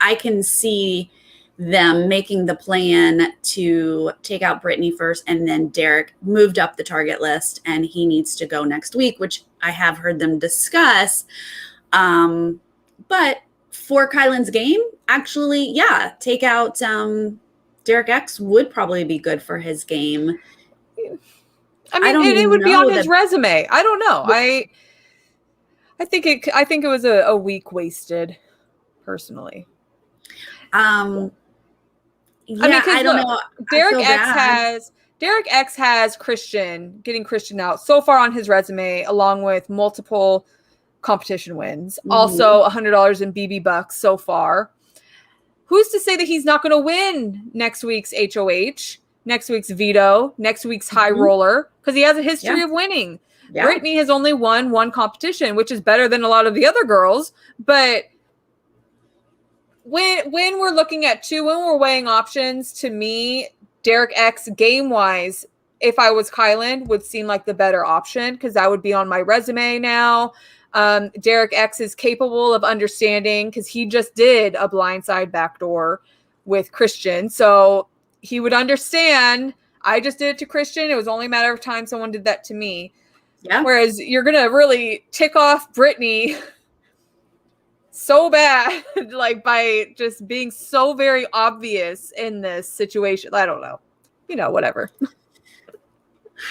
I can see them making the plan to take out Brittany first, and then Derek moved up the target list, and he needs to go next week, which I have heard them discuss. But for Kylan's game, actually, take out Derek X would probably be good for his game. I mean, it would be on his resume. I don't know. I think it was a week wasted, personally. I don't know. Derek X has getting Christian out so far on his resume, along with multiple competition wins. Also, $100 in BB bucks so far. Who's to say that he's not going to win next week's HOH, next week's veto, next week's high roller? Because he has a history of winning. Yeah. Brittany has only won one competition, which is better than a lot of the other girls. But when we're looking at when we're weighing options, to me, Derek X game-wise, if I was Kylan, would seem like the better option because that would be on my resume now. Derek X is capable of understanding because he just did a blindside backdoor with Christian. So he would understand, I just did it to Christian. It was only a matter of time someone did that to me. Yeah. Whereas you're going to really tick off Brittany so bad, like by just being so very obvious in this situation. I don't know. Whatever.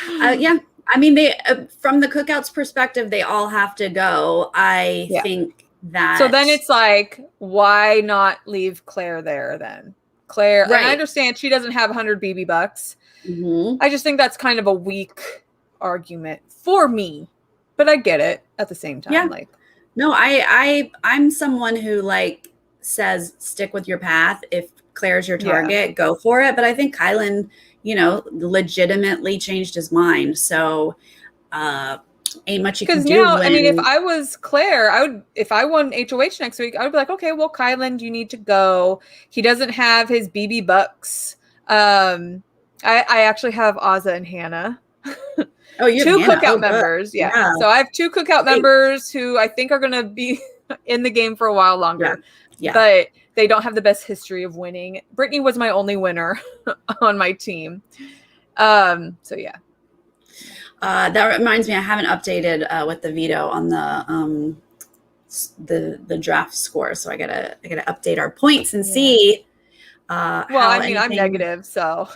Yeah. I mean, they from the Cookouts perspective, they all have to go. I think that. So then it's like, why not leave Claire there then? Claire, and I understand she doesn't have 100 BB bucks. I just think that's kind of a weak argument for me, but I get it at the same time. Yeah. No, I'm someone who says stick with your path. If Claire's your target, go for it. But I think Kylan, legitimately changed his mind. So ain't much you can do. Now, I mean, if I was Claire, if I won HOH next week, I would be like, okay, well, Kylan, you need to go. He doesn't have his BB bucks. I actually have Azah and Hannah. Oh, you have 2 Hannah. Cookout members. Yeah. So I have 2 Cookout members who I think are going to be in the game for a while longer. Yeah. But they don't have the best history of winning. Brittany was my only winner on my team. So yeah. That reminds me, I haven't updated with the veto on the draft score, so I gotta update our points and see Well, I mean, I'm negative, so.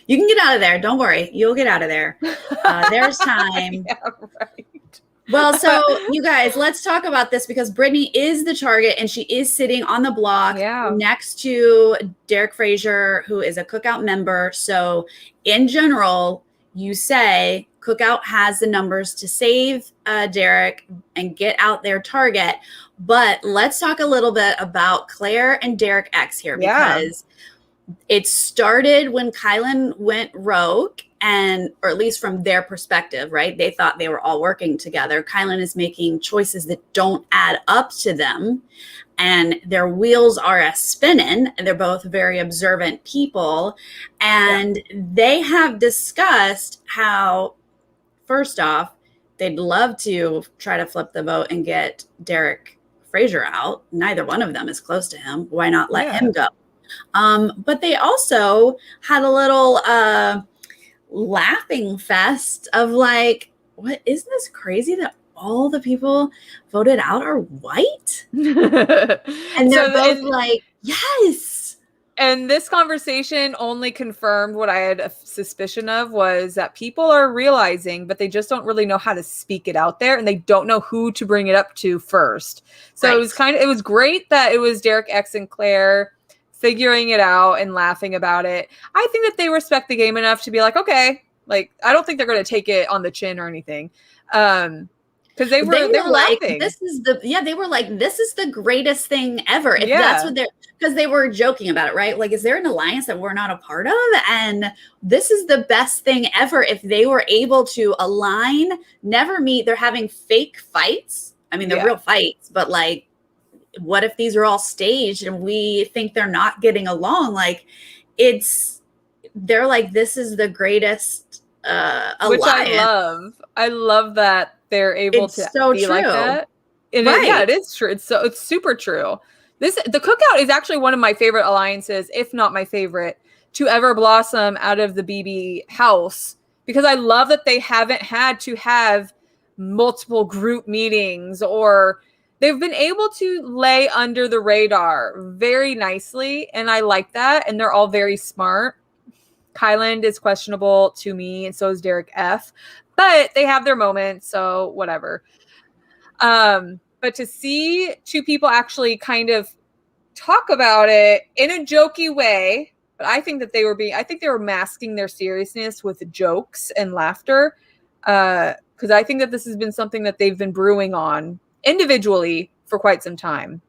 You can get out of there. Don't worry. You'll get out of there. There's time. Yeah, right. Well, so you guys, let's talk about this because Brittany is the target and she is sitting on the block next to Derek Frazier, who is a Cookout member. So in general, you say Cookout has the numbers to save Derek and get out their target. But let's talk a little bit about Claire and Derek X here because it started when Kylan went rogue, or at least from their perspective, right? They thought they were all working together. Kylan is making choices that don't add up to them, and their wheels are a spinning. And they're both very observant people, and they have discussed how, first off, they'd love to try to flip the vote and get Derek Frazier out. Neither one of them is close to him. Why not let him go? But they also had a little laughing fest of like, what, isn't this crazy that all the people voted out are white? And they're both like, yes. And this conversation only confirmed what I had a suspicion of, was that people are realizing, but they just don't really know how to speak it out there, and they don't know who to bring it up to first. So it was great that it was Derek X and Claire figuring it out and laughing about it. I think that they respect the game enough to be like, okay, like, I don't think they're going to take it on the chin or anything. Because they were like, laughing. They were like, this is the greatest thing ever. If that's what because they were joking about it, right? Like, is there an alliance that we're not a part of? And this is the best thing ever. If they were able to align, never meet, they're having fake fights. I mean, they're real fights, but like, what if these are all staged and we think they're not getting along? Like, they're like, this is the greatest alliance. Which I love that they're able to be like that. And it is true. It's super true. The Cookout is actually one of my favorite alliances, if not my favorite, to ever blossom out of the BB house, because I love that they haven't had to have multiple group meetings, or they've been able to lay under the radar very nicely, and I like that. And they're all very smart. Kylan is questionable to me, and so is Derek F. But they have their moments, so whatever. But to see two people actually kind of talk about it in a jokey way, but I think that they were masking their seriousness with jokes and laughter. Because I think that this has been something that they've been brewing on individually for quite some time,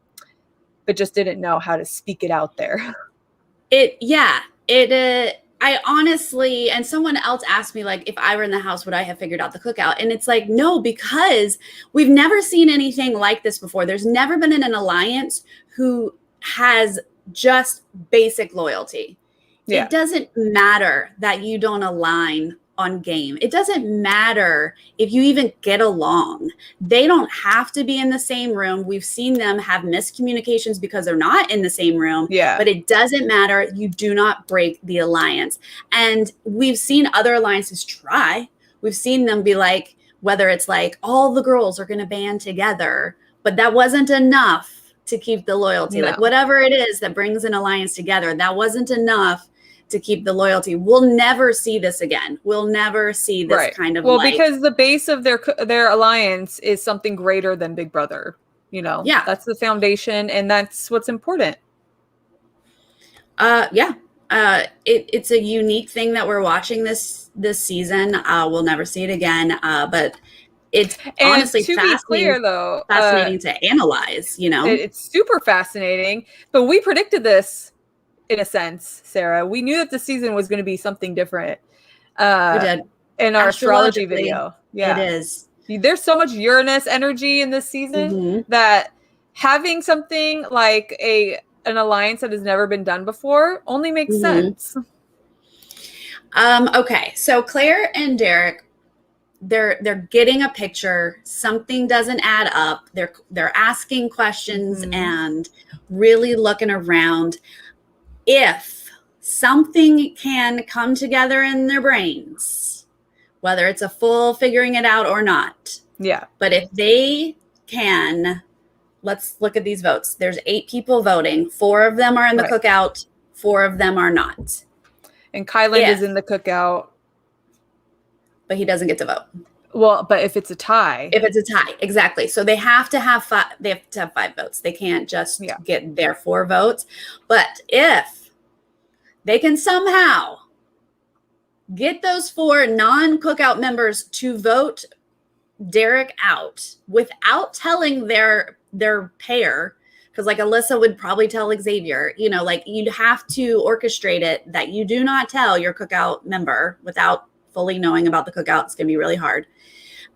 but just didn't know how to speak it out there. I honestly, and someone else asked me, like, if I were in the house, would I have figured out the Cookout? And it's like, no, because we've never seen anything like this before. There's never been an alliance who has just basic loyalty. It doesn't matter that you don't align on game. It doesn't matter if you even get along. They don't have to be in the same room. We've seen them have miscommunications because they're not in the same room. But it doesn't matter. You do not break the alliance. And we've seen other alliances try. We've seen them be like, whether it's like all the girls are going to band together, but that wasn't enough to keep the loyalty. Like, whatever it is that brings an alliance together, that wasn't enough to keep the loyalty. We'll never see this again. We'll never see this kind of because the base of their alliance is something greater than Big Brother. You know, that's the foundation, and that's what's important. It's a unique thing that we're watching this season. We'll never see it again. But it's honestly fascinating to analyze. You know, it's super fascinating. But we predicted this. In a sense, Sarah, we knew that the season was going to be something different. We did. In our astrology video. It is. There's so much Uranus energy in this season that having something like an alliance that has never been done before only makes sense. Okay, so Claire and Derek, they're getting a picture. Something doesn't add up. They're asking questions and really looking around. If something can come together in their brains, whether it's a full figuring it out or not. But if they can let's look at these votes. There's 8 people voting. 4 of them are in the cookout. 4 of them are not. And Kyland is in the cookout. But he doesn't get to vote. Well, but if it's a tie. If it's a tie, exactly. So they have to have 5. They have to have 5 votes. They can't just get their 4 votes. But if they can somehow get those 4 non-cookout members to vote Derek out without telling their pair, because like Alyssa would probably tell Xavier, you know, like you'd have to orchestrate it that you do not tell your cookout member without fully knowing about the cookout. It's going to be really hard.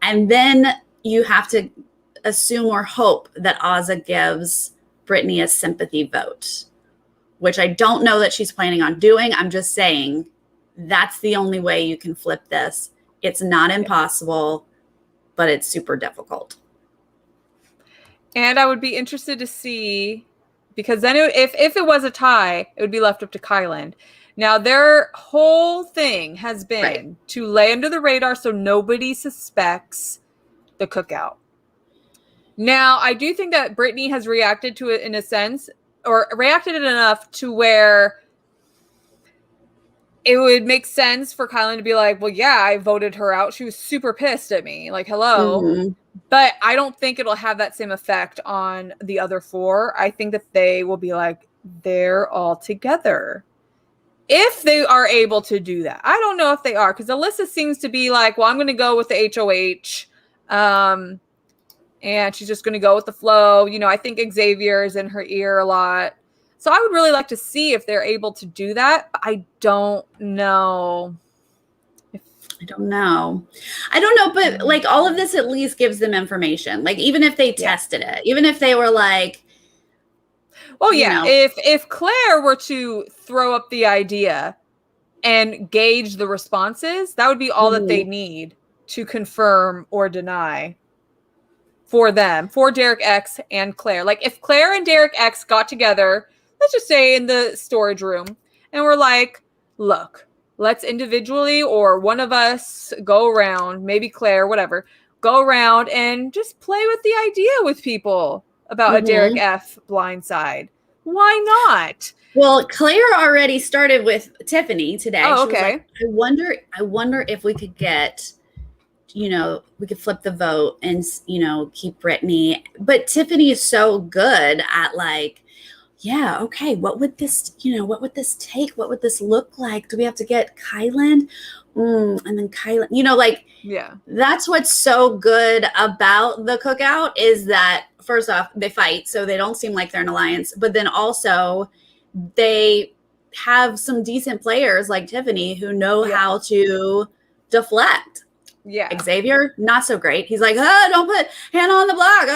And then you have to assume or hope that Azah gives Brittany a sympathy vote, which I don't know that she's planning on doing. I'm just saying that's the only way you can flip this. It's not impossible, but it's super difficult. And I would be interested to see, because then if it was a tie, it would be left up to Kyland. Now, their whole thing has been to lay under the radar so nobody suspects the cookout. Now, I do think that Brittany has reacted to it in a sense, or reacted it enough to where it would make sense for Kyland to be like, well, yeah, I voted her out. She was super pissed at me. Like, hello. Mm-hmm. But I don't think it'll have that same effect on the other 4. I think that they will be like, they're all together. If they are able to do that. I don't know if they are, because Alyssa seems to be like, well, I'm going to go with the HOH. And she's just going to go with the flow. You know, I think Xavier is in her ear a lot. So I would really like to see if they're able to do that. But I don't know. I don't know, but like all of this at least gives them information. Like even if they tested it, even if they were like, well, yeah, if Claire were to throw up the idea and gauge the responses, that would be all that they need to confirm or deny for them, for Derek X and Claire. Like if Claire and Derek X got together, let's just say in the storage room, and we're like, look, let's individually or one of us go around, maybe Claire, whatever, go around and just play with the idea with people about a Derek F blindside. Why not? Well, Claire already started with Tiffany today. Oh, okay. She was like, I wonder if we could get, you know, we could flip the vote and, you know, keep Brittany. But Tiffany is so good at like, yeah, okay, what would this take? What would this look like? Do we have to get Kyland? And then Kyland, you know, like, yeah, that's what's so good about the cookout is that first off, they fight, so they don't seem like they're an alliance, but then also they have some decent players like Tiffany who know how to deflect. Yeah. Xavier, not so great. He's like, don't put Hannah on the block.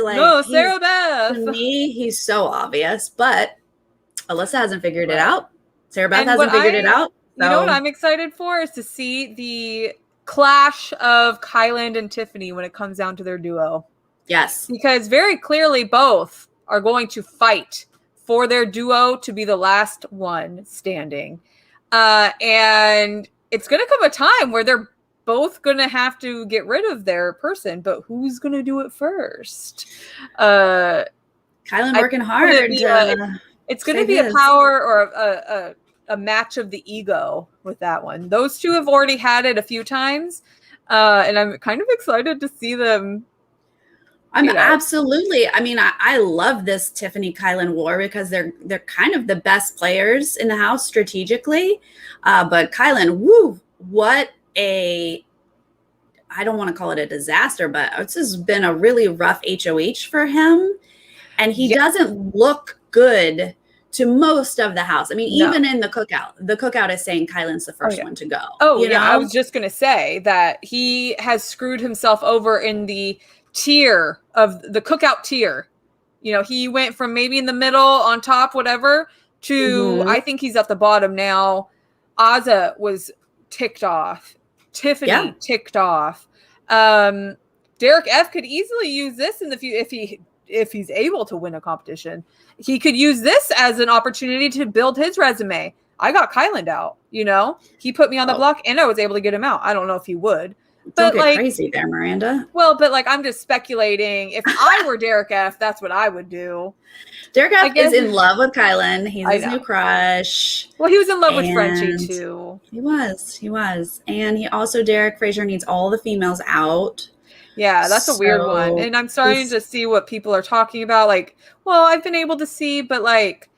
Like, no, Sarah Beth. To me, he's so obvious, but Alyssa hasn't figured it out. Sarah Beth hasn't figured it out. So. You know what I'm excited for is to see the clash of Kyland and Tiffany when it comes down to their duo. Yes. Because very clearly both are going to fight for their duo to be the last one standing. And it's going to come a time where they're both going to have to get rid of their person, but who's going to do it first? Kyland working hard. It's going to be a power or a match of the ego with that one. Those two have already had it a few times, and I'm kind of excited to see them. Absolutely. I mean, I love this Tiffany Kyland war because they're kind of the best players in the house strategically. But Kyland, what I don't want to call it a disaster, but this has been a really rough HOH for him. And he doesn't look good to most of the house. I mean, even in the cookout is saying Kyland's the first one to go. Oh, you know? I was just going to say that he has screwed himself over in the tier of the cookout tier. You know, he went from maybe in the middle, on top, whatever, to I think he's at the bottom now. Azah was ticked off. Tiffany ticked off. Derek F could easily use this in the future if he's able to win a competition. He could use this as an opportunity to build his resume. I got Kyland out, you know. He put me on the block and I was able to get him out. I don't know if he would, Don't get crazy there, Miranda. Well, but like I'm just speculating. If I were Derek F, that's what I would do. Derek F is in love with Kylan. He's his new crush. Well, he was in love with Frenchie too. He was. And Derek Fraser needs all the females out. Yeah, that's a weird one. And I'm starting to see what people are talking about. Like, well, I've been able to see, but like,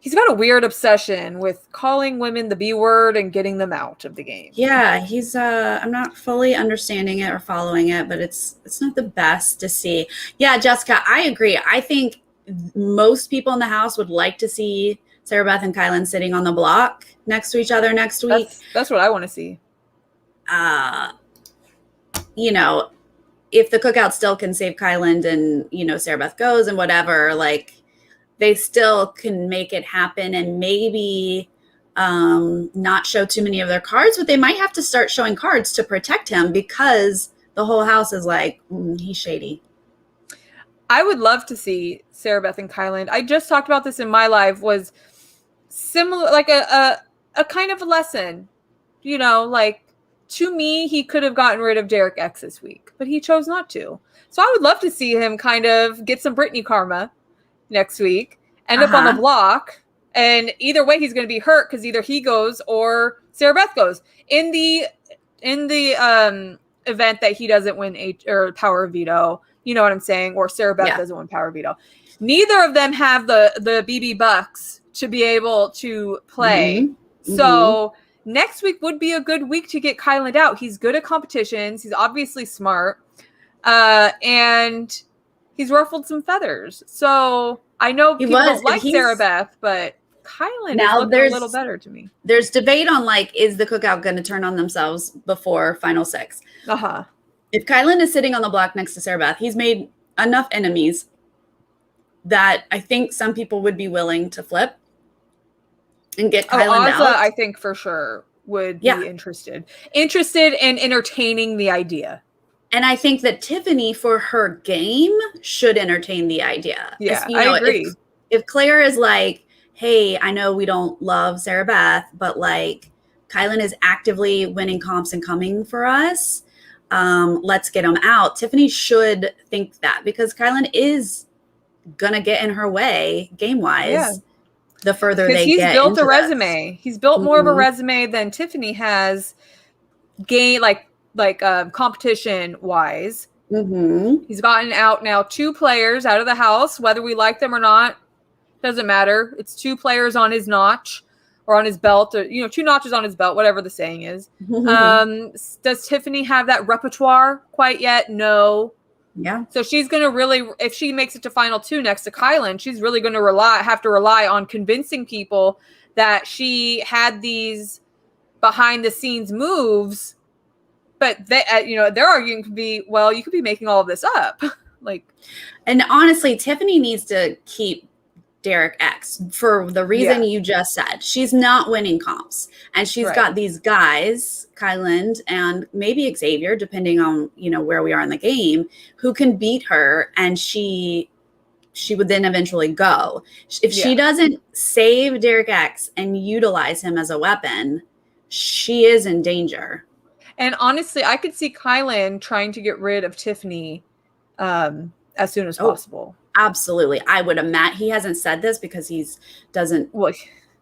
he's got a weird obsession with calling women the B word and getting them out of the game. Yeah, he's I'm not fully understanding it or following it, but it's not the best to see. Yeah, Jessica, I agree. I think most people in the house would like to see Sarah Beth and Kylan sitting on the block next to each other next week. That's what I want to see. You know, if the cookout still can save Kylan and, you know, Sarah Beth goes and whatever, like, they still can make it happen and maybe not show too many of their cards, but they might have to start showing cards to protect him because the whole house is like, he's shady. I would love to see Sarah Beth and Kylan. I just talked about this in my live, was similar, like a kind of a lesson, you know, like to me, he could have gotten rid of Derek X this week, but he chose not to. So I would love to see him kind of get some Brittany karma next week, end up on the block, and either way he's going to be hurt because either he goes or Sarah Beth goes. In the event that he doesn't win Power of Veto, you know what I'm saying, or Sarah Beth doesn't win Power of Veto. Neither of them have the BB bucks to be able to play. Mm-hmm. So next week would be a good week to get Kylan out. He's good at competitions. He's obviously smart. And he's ruffled some feathers. So I know people don't like Sarah Beth, but Kylan is looking a little better to me. There's debate on, like, is the cookout going to turn on themselves before Final Six? If Kylan is sitting on the block next to Sarah Beth, he's made enough enemies that I think some people would be willing to flip and get Kylan out. I think for sure would be interested in entertaining the idea. And I think that Tiffany, for her game, should entertain the idea. Yeah, I agree. If Claire is like, hey, I know we don't love Sarah Beth, but like Kylan is actively winning comps and coming for us, let's get him out. Tiffany should think that because Kylan is going to get in her way game-wise the further they get. He's built a resume. He's built more of a resume than Tiffany has competition wise. He's gotten out now 2 players out of the house, whether we like them or not, doesn't matter. It's 2 players on his notch or on his belt, or 2 notches on his belt, whatever the saying is. Does Tiffany have that repertoire quite yet? No. Yeah. So she's going to really, if she makes it to Final 2 next to Kylan, she's really going to have to rely on convincing people that she had these behind the scenes moves. But their argument could be, well, you could be making all of this up. And honestly, Tiffany needs to keep Derek X for the reason you just said. She's not winning comps, and she's got these guys, Kylan and maybe Xavier, depending on where we are in the game, who can beat her, and she would then eventually go. If she doesn't save Derek X and utilize him as a weapon, she is in danger. And honestly, I could see Kylan trying to get rid of Tiffany as soon as possible. Absolutely. I would imagine he hasn't said this because he doesn't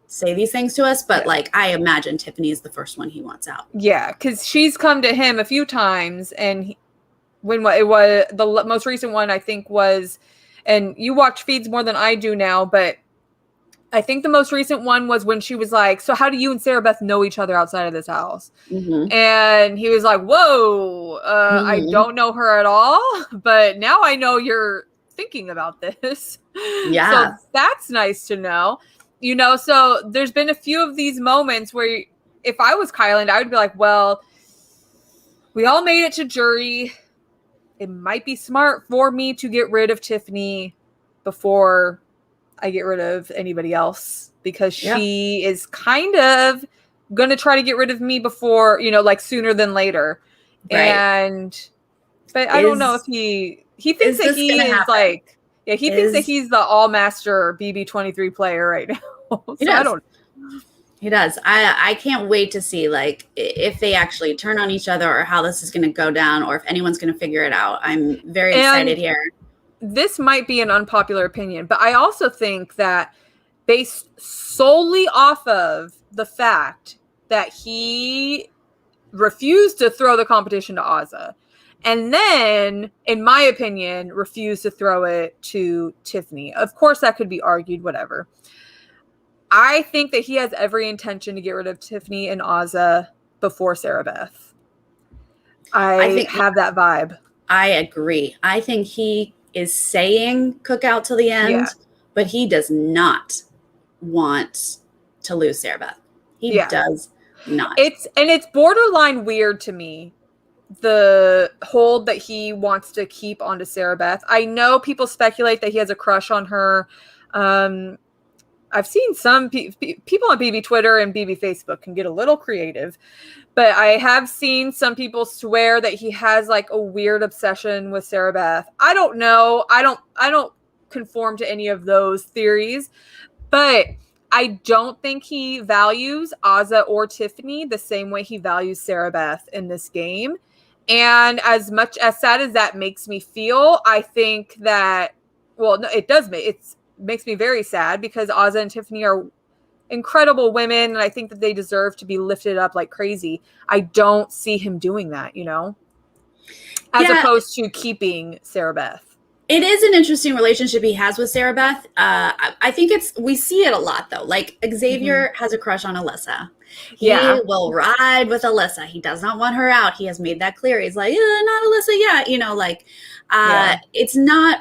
say these things to us, but I imagine Tiffany is the first one he wants out. Yeah, because she's come to him a few times, and it was the most recent one, I think, was, and you watch feeds more than I do now, but I think the most recent one was when she was like, so how do you and Sarah Beth know each other outside of this house? And he was like, whoa, I don't know her at all, but now I know you're thinking about this. So that's nice to know. So there's been a few of these moments where if I was Kylan, I would be like, well, we all made it to jury. It might be smart for me to get rid of Tiffany before I get rid of anybody else, because she is kind of going to try to get rid of me before, sooner than later. But I don't know if he thinks that he is like, he thinks that he's the all master BB23 player right now. So I don't know. He does. I can't wait to see like if they actually turn on each other or how this is going to go down or if anyone's going to figure it out. I'm very excited here. This might be an unpopular opinion, but I also think that based solely off of the fact that he refused to throw the competition to Azza, and then, in my opinion, refused to throw it to Tiffany. Of course, that could be argued, whatever. I think that he has every intention to get rid of Tiffany and Azza before Sarah Beth. I have that vibe. I agree. I think he is saying cookout till the end, but he does not want to lose Sarah Beth. He does not. It's borderline weird to me, the hold that he wants to keep onto Sarah Beth. I know people speculate that he has a crush on her. I've seen some people on BB Twitter and BB Facebook can get a little creative, but I have seen some people swear that he has like a weird obsession with Sarah Beth. I don't know. I don't conform to any of those theories, but I don't think he values Azza or Tiffany the same way he values Sarah Beth in this game. And as much as sad as that makes me feel, I think that, well, no, it makes me very sad because Azza and Tiffany are incredible women, and I think that they deserve to be lifted up like crazy. I don't see him doing that, as opposed to keeping Sarah Beth. It is an interesting relationship he has with Sarah Beth. I think we see it a lot though. Like Xavier has a crush on Alyssa. He will ride with Alyssa. He does not want her out. He has made that clear. He's like, not Alyssa yet. It's not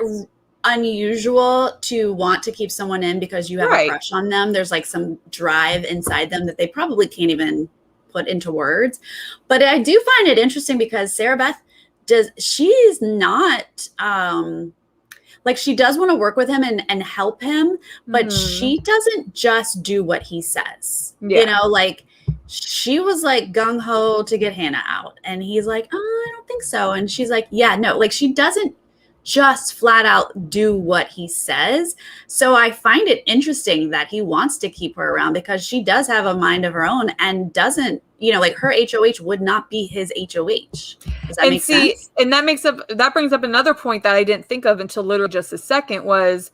unusual to want to keep someone in because you have a crush on them. There's like some drive inside them that they probably can't even put into words. But I do find it interesting because Sarah Beth she's not she does want to work with him and help him, but she doesn't just do what he says. She was like gung-ho to get Hannah out, and he's like, oh, I don't think so. And she's like, yeah, no, like she doesn't just flat out do what he says. So I find it interesting that he wants to keep her around because she does have a mind of her own and doesn't, her HOH would not be his HOH. Does that make sense? And that brings up another point that I didn't think of until literally just a second was,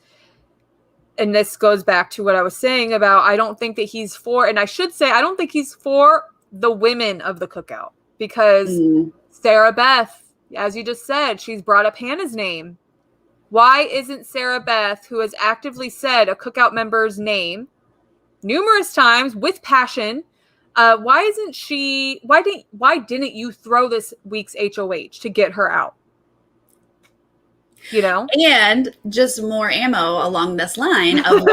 and this goes back to what I was saying about, I don't think that he's for, and I should say, I don't think he's for the women of the cookout because Sarah Beth, as you just said, she's brought up Hannah's name. Why isn't Sarah Beth, who has actively said a cookout member's name numerous times with passion, why didn't you throw this week's HOH to get her out? And just more ammo along this line of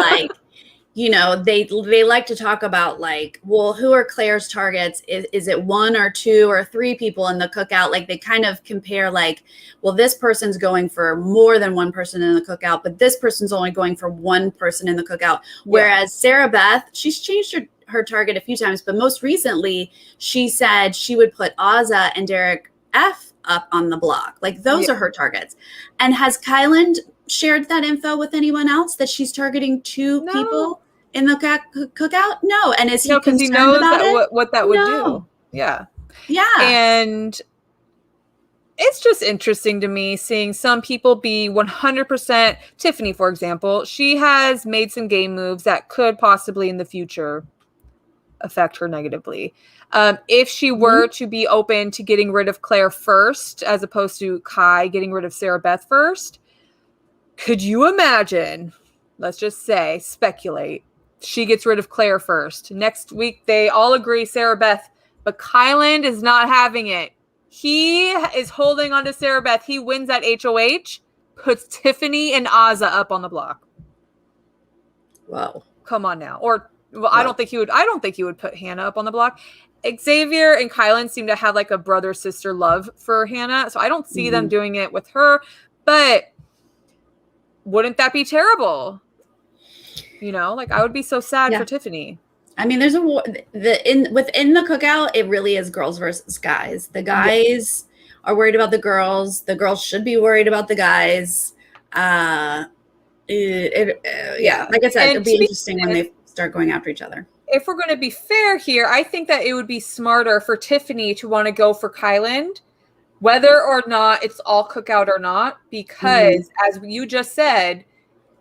they like to talk about who are Claire's targets? Is it 1 or 2 or 3 people in the cookout? Like they kind of compare this person's going for more than one person in the cookout, but this person's only going for one person in the cookout. Whereas Sarah Beth, she's changed her target a few times, but most recently she said she would put Azza and Derek F up on the block. Like those are her targets. And has Kyland shared that info with anyone else that she's targeting 2 people in the cookout? No. And is he concerned he knows about it? What that would do. Yeah. And it's just interesting to me seeing some people be 100%. Tiffany, for example, she has made some game moves that could possibly in the future affect her negatively. If she were to be open to getting rid of Claire first, as opposed to Kai getting rid of Sarah Beth first, could you imagine, let's just say, speculate, she gets rid of Claire first. Next week, they all agree Sarah Beth, but Kyland is not having it. He is holding on to Sarah Beth. He wins that HOH, puts Tiffany and Azza up on the block. Wow. Come on now. I don't think he would put Hannah up on the block. Xavier and Kylan seem to have like a brother-sister love for Hannah, so I don't see them doing it with her, but wouldn't that be terrible? I would be so sad for Tiffany. I mean, there's a war within the cookout. It really is girls versus guys. The guys are worried about the girls. The girls should be worried about the guys. Like I said, it'll be interesting when they start going after each other. if we're going to be fair here, I think that it would be smarter for Tiffany to want to go for Kyland, whether or not it's all cookout or not, because as you just said,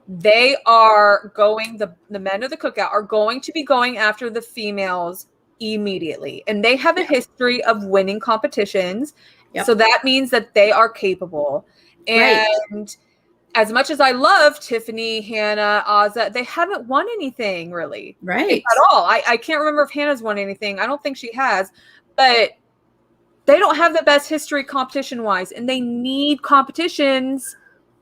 they are going, the men of the cookout are going to be going after the females immediately. And they have a history of winning competitions. Yep. So that means that they are capable. And as much as I love Tiffany, Hannah, Azza, they haven't won anything really. At all. I can't remember if Hannah's won anything. I don't think she has. But they don't have the best history competition-wise. And they need competitions.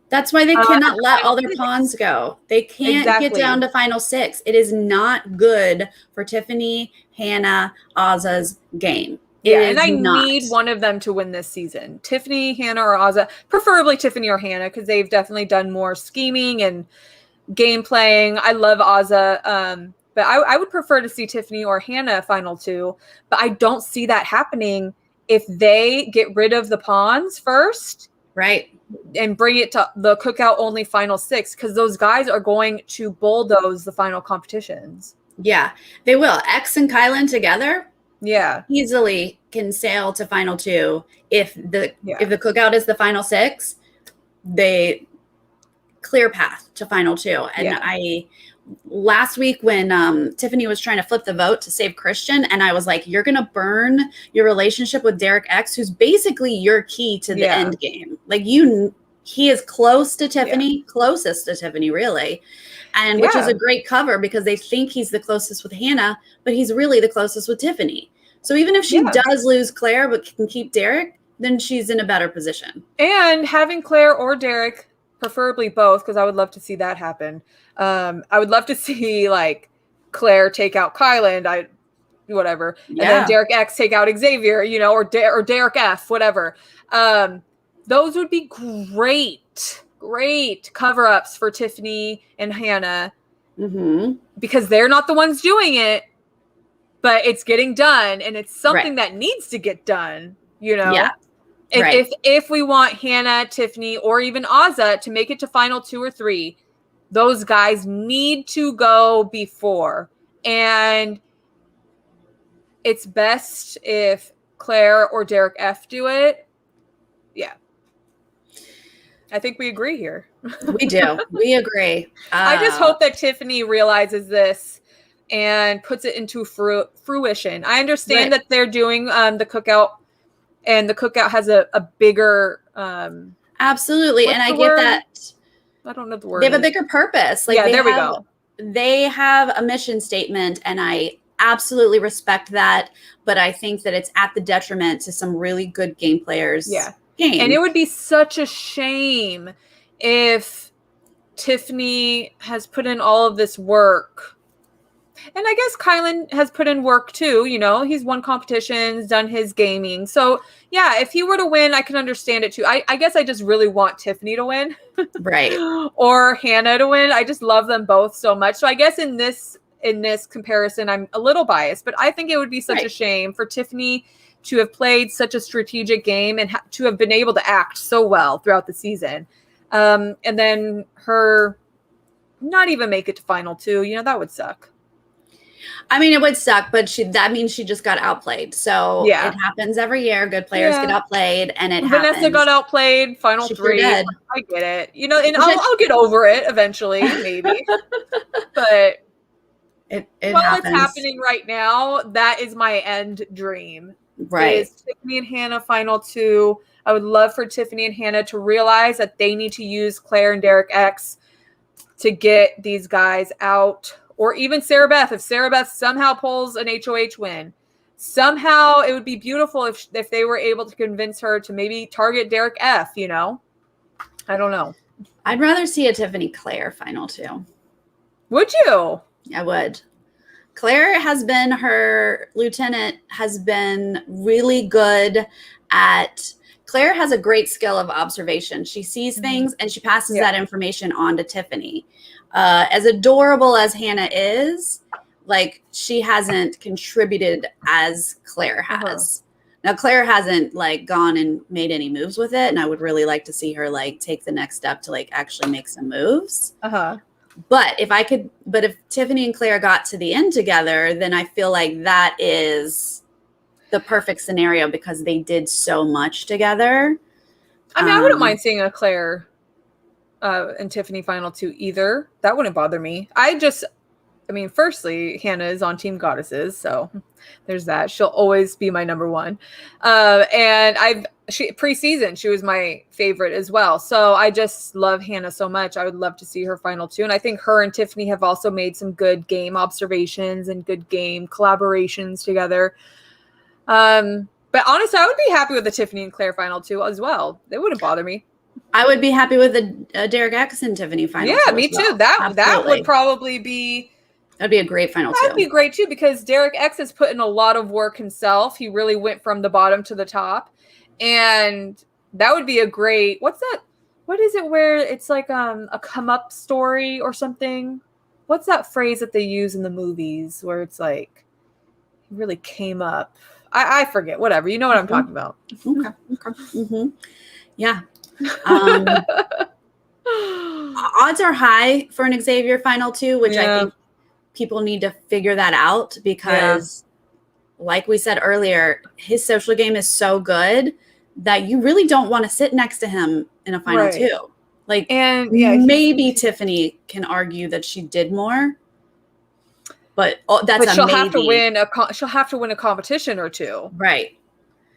That's why they cannot let all their pawns go. They can't get down to final 6. It is not good for Tiffany, Hannah, Azza's game. And I need one of them to win this season. Tiffany, Hannah, or Azza. Preferably Tiffany or Hannah, because they've definitely done more scheming and game playing. I love Azza. But I would prefer to see Tiffany or Hannah final 2. But I don't see that happening if they get rid of the pawns first. And bring it to the cookout only final 6, because those guys are going to bulldoze the final competitions. Yeah, they will. X and Kylan together. Easily can sail to final 2. If the cookout is the final 6, they clear path to final 2. And last week when Tiffany was trying to flip the vote to save Christian, and I was like, you're gonna burn your relationship with Derek X, who's basically your key to the end game. Like he is close to Tiffany, closest to Tiffany really. And which is a great cover, because they think he's the closest with Hannah, but he's really the closest with Tiffany. So even if she does lose Claire but can keep Derek, then she's in a better position. And having Claire or Derek, preferably both, because I would love to see that happen. I would love to see like Claire take out Kylan, whatever, and then Derek X take out Xavier, or Derek F, whatever. Those would be great cover-ups for Tiffany and Hannah, because they're not the ones doing it, but it's getting done, and it's something that needs to get done, If we want Hannah, Tiffany, or even Azza to make it to final 2 or 3, those guys need to go before. And it's best if Claire or Derek F do it. Yeah. I think we agree here. We do. We agree. I just hope that Tiffany realizes this and puts it into fruition. I understand that they're doing the cookout, and the cookout has a bigger absolutely, and I get that. I don't know the word. They have a bigger purpose. There we go. They have a mission statement, and I absolutely respect that, but I think that it's at the detriment to some really good game players. Game. And it would be such a shame if Tiffany has put in all of this work. And I guess Kylan has put in work too. He's won competitions, done his gaming. So yeah, if he were to win, I can understand it too. I guess I just really want Tiffany to win. Or Hannah to win. I just love them both so much. So I guess in this comparison, I'm a little biased, but I think it would be such a shame for Tiffany to have played such a strategic game and to have been able to act so well throughout the season. And then her not even make it to final 2, that would suck. I mean, it would suck, but that means she just got outplayed. So it happens every year. Good players get outplayed, and Vanessa happens. Got outplayed, final 3. I get it. And I'll get over it eventually, maybe. But it while happens. It's happening right now, that is my end dream. Is Tiffany and Hannah final 2. I would love for Tiffany and Hannah to realize that they need to use Claire and Derek X to get these guys out. Or even Sarah Beth. If Sarah Beth somehow pulls an HOH win, somehow it would be beautiful if they were able to convince her to maybe target Derek F, I don't know. I'd rather see a Tiffany Claire final 2. Would you? I would. Claire her lieutenant has been really good at, Claire has a great skill of observation. She sees things and she passes that information on to Tiffany. As adorable as Hannah is, she hasn't contributed as Claire has. Now, Claire hasn't gone and made any moves with it, and I would really like to see her take the next step to actually make some moves. But if Tiffany and Claire got to the end together, then I feel like that is the perfect scenario because they did so much together. I mean, I wouldn't mind seeing a Claire and Tiffany final 2 either. That wouldn't bother me. Firstly, Hannah is on Team Goddesses, so there's that. She'll always be my number one. And pre-season, she was my favorite as well. So I just love Hannah so much. I would love to see her final 2. And I think her and Tiffany have also made some good game observations and good game collaborations together. But honestly, I would be happy with the Tiffany and Claire final 2 as well. It wouldn't bother me. I would be happy with the Derek X and Tiffany final. Yeah, me too. That would probably be. That'd be a great final 2. That'd be great too, because Derek X has put in a lot of work himself. He really went from the bottom to the top. And that would be a great, what's that? What is it where it's like a come up story or something? What's that phrase that they use in the movies where it's like he really came up? I forget, whatever. You know what I'm talking about. Okay. Mm-hmm. Yeah. Odds are high for an Xavier final 2, which I think people need to figure that out because like we said earlier, his social game is so good that you really don't want to sit next to him in a final 2. Like, and maybe Tiffany can argue that she did more, but she'll have to win she'll have to win a competition or 2, right?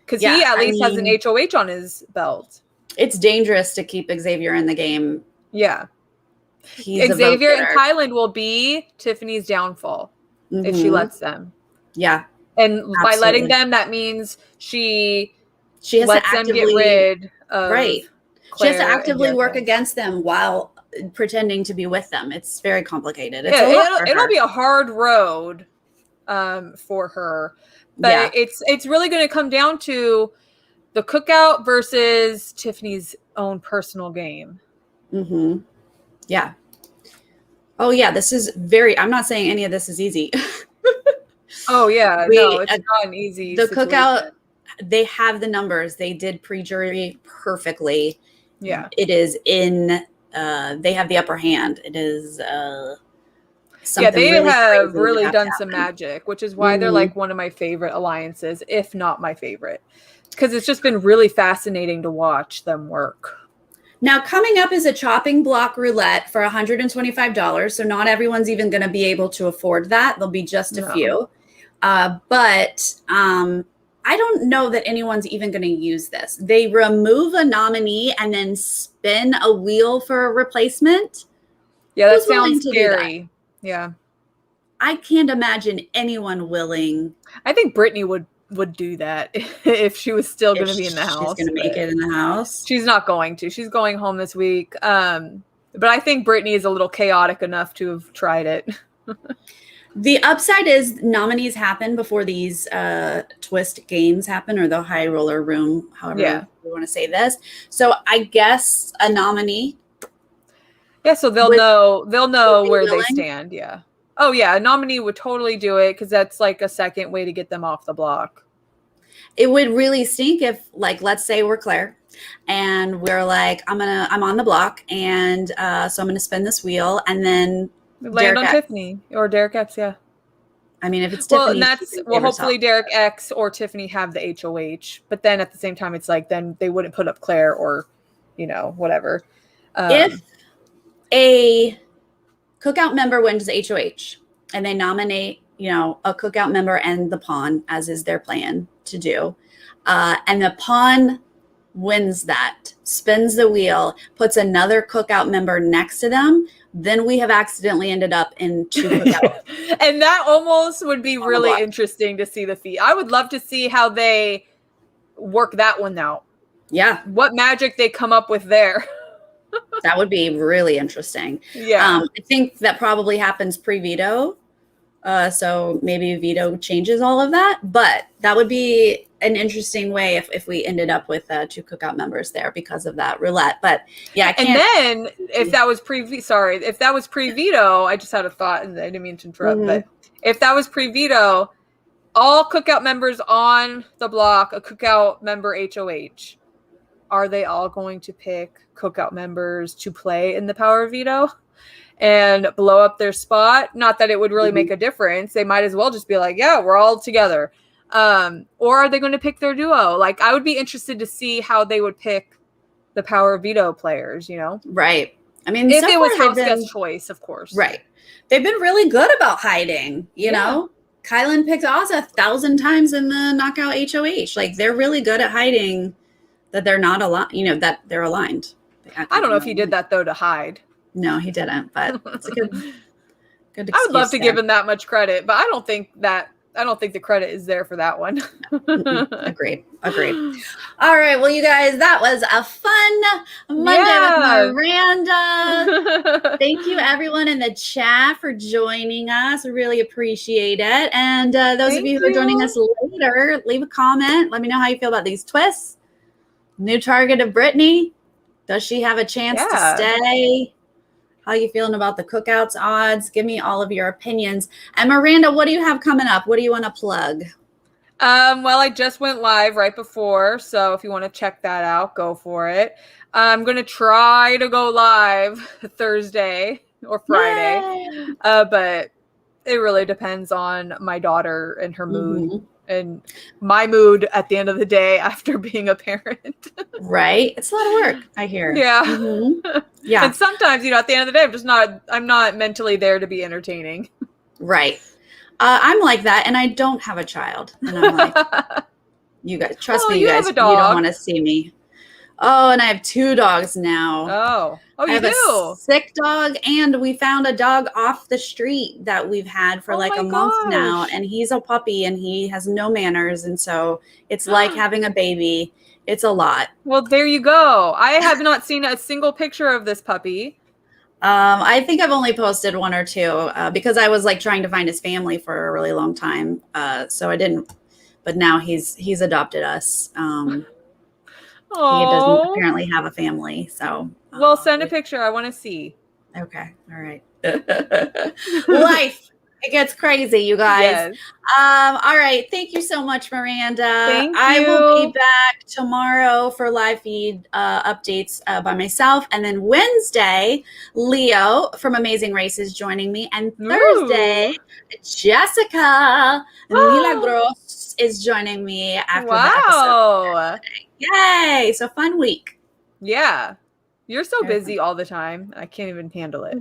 Because he at least has an HOH on his belt. It's dangerous to keep Xavier in the game. Yeah. Xavier and Kyland will be Tiffany's downfall if she lets them. Yeah. And absolutely. By letting them, that means she has lets to them get rid of Claire. She has to actively work against them while pretending to be with them. It's very complicated. It'll be a hard road for her. But it's really going to come down to the cookout versus Tiffany's own personal game. Mm-hmm. Yeah. Oh, yeah. This is I'm not saying any of this is easy. Oh, yeah. No, it's not an easy situation. Cookout, they have the numbers. They did pre-jury perfectly. Yeah. It is they have the upper hand. It is something they really have really done some magic, which is why they're like one of my favorite alliances, if not my favorite. Because it's just been really fascinating to watch them work. Now, coming up is a chopping block roulette for $125. So not everyone's even going to be able to afford that. There'll be just a few. But I don't know that anyone's even going to use this. They remove a nominee and then spin a wheel for a replacement. Yeah, that sounds scary. Yeah. I can't imagine anyone willing. I think Brittany would do that if she was still going to be in the house. She's going to make it in the house. She's not going to. She's going home this week. But I think Brittany is a little chaotic enough to have tried it. The upside is nominees happen before these twist games happen, or the high roller room, however you want to say this. So I guess a nominee. Yeah, so they'll know where they stand. Yeah. Oh yeah, a nominee would totally do it because that's like a second way to get them off the block. It would really stink if, like, let's say we're Claire and we're like, I'm on the block, and so I'm gonna spin this wheel, and then land on Tiffany or Derek X. Yeah. I mean, if it's Tiffany, hopefully Derek X or Tiffany have the HOH, but then at the same time, it's like then they wouldn't put up Claire or, whatever. If a cookout member wins HOH and they nominate, a cookout member and the pawn, as is their plan to do, and the pawn wins that, spins the wheel, puts another cookout member next to them, then we have accidentally ended up in 2 cookouts. And that almost would be really interesting to see the feat. I would love to see how they work that one out. Yeah. What magic they come up with there. That would be really interesting. Yeah. I think that probably happens pre-veto. So maybe veto changes all of that, but that would be an interesting way if we ended up with 2 cookout members there because of that roulette. But yeah, and then if that was pre-veto, I just had a thought and I didn't mean to interrupt, but if that was pre-veto, all cookout members on the block, a cookout member HOH, are they all going to pick cookout members to play in the power veto? and blow up their spot. Not that it would really make a difference. They might as well just be like, yeah, we're all together. Or are they going to pick their duo? Like, I would be interested to see how they would pick the Power of Veto players, you know? Right. I mean, if so it was far house guest choice, of course. Right. They've been really good about hiding, you know? Kylan picked Oz 1,000 times in the knockout HOH. Like, they're really good at hiding that they're not aligned, you know, that they're aligned. I don't know if he did that, though, to hide. No, he didn't, but it's a good excuse. I would love to give him that much credit, but I don't think the credit is there for that one. Agreed. All right. Well, you guys, that was a fun Monday with Miranda. Thank you, everyone in the chat, for joining us. We really appreciate it. And those of you who are joining us later, leave a comment. Let me know how you feel about these twists. New target of Brittany. Does she have a chance to stay? How are you feeling about the cookouts odds? Give me all of your opinions. And Miranda, what do you have coming up? What do you want to plug? Well, I just went live right before, so if you want to check that out, go for it. I'm going to try to go live Thursday or Friday, but it really depends on my daughter and her mood and my mood at the end of the day after being a parent. Right. It's a lot of work, I hear. Yeah. Yeah. And sometimes, you know, at the end of the day, I'm not mentally there to be entertaining. Right. I'm like that, and I don't have a child. And I'm like, you guys, trust me, you guys, you don't want to see me. Oh, and I have 2 dogs now. Oh, you I have do? A sick dog, and we found a dog off the street that we've had for like a month now, and he's a puppy, and he has no manners, and so it's like having a baby. It's a lot. Well, there you go. I have not seen a single picture of this puppy. I think I've only posted 1 or 2 because I was like trying to find his family for a really long time. So I didn't, but now he's adopted us. He doesn't apparently have a family. So well, send a picture. I want to see. Okay. All right. Life. It gets crazy, you guys. Yes. All right. Thank you so much, Miranda. Thank you. I will be back tomorrow for live feed updates by myself. And then Wednesday, Leo from Amazing Race is joining me. And Thursday, Jessica Milagros is joining me after the episode. Yay. So fun week. Yeah. You're so busy all the time. I can't even handle it.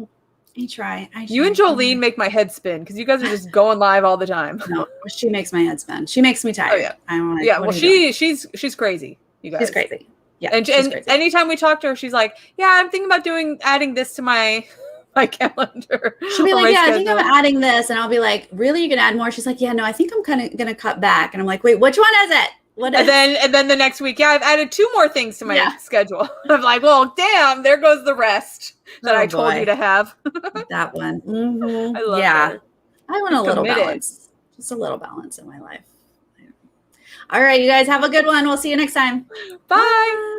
I try. You and Jolene make my head spin because you guys are just going live all the time. No, she makes my head spin. She makes me tired. Oh, yeah. Well, she's crazy. You guys. She's crazy. Yeah. And crazy. Anytime we talk to her, she's like, "Yeah, I'm thinking about adding this to my calendar." She'll be like, "Yeah, I think I'm adding this," and I'll be like, "Really? You can add more?" She's like, "Yeah, no, I think I'm kind of gonna cut back." And I'm like, "Wait, which one is it?" And then the next week, I've added 2 more things to my schedule. I'm like, well, damn, there goes the rest that I told you to have. That one. I love her. I want a little balance. Just a little balance in my life. All right, you guys have a good one. We'll see you next time. Bye.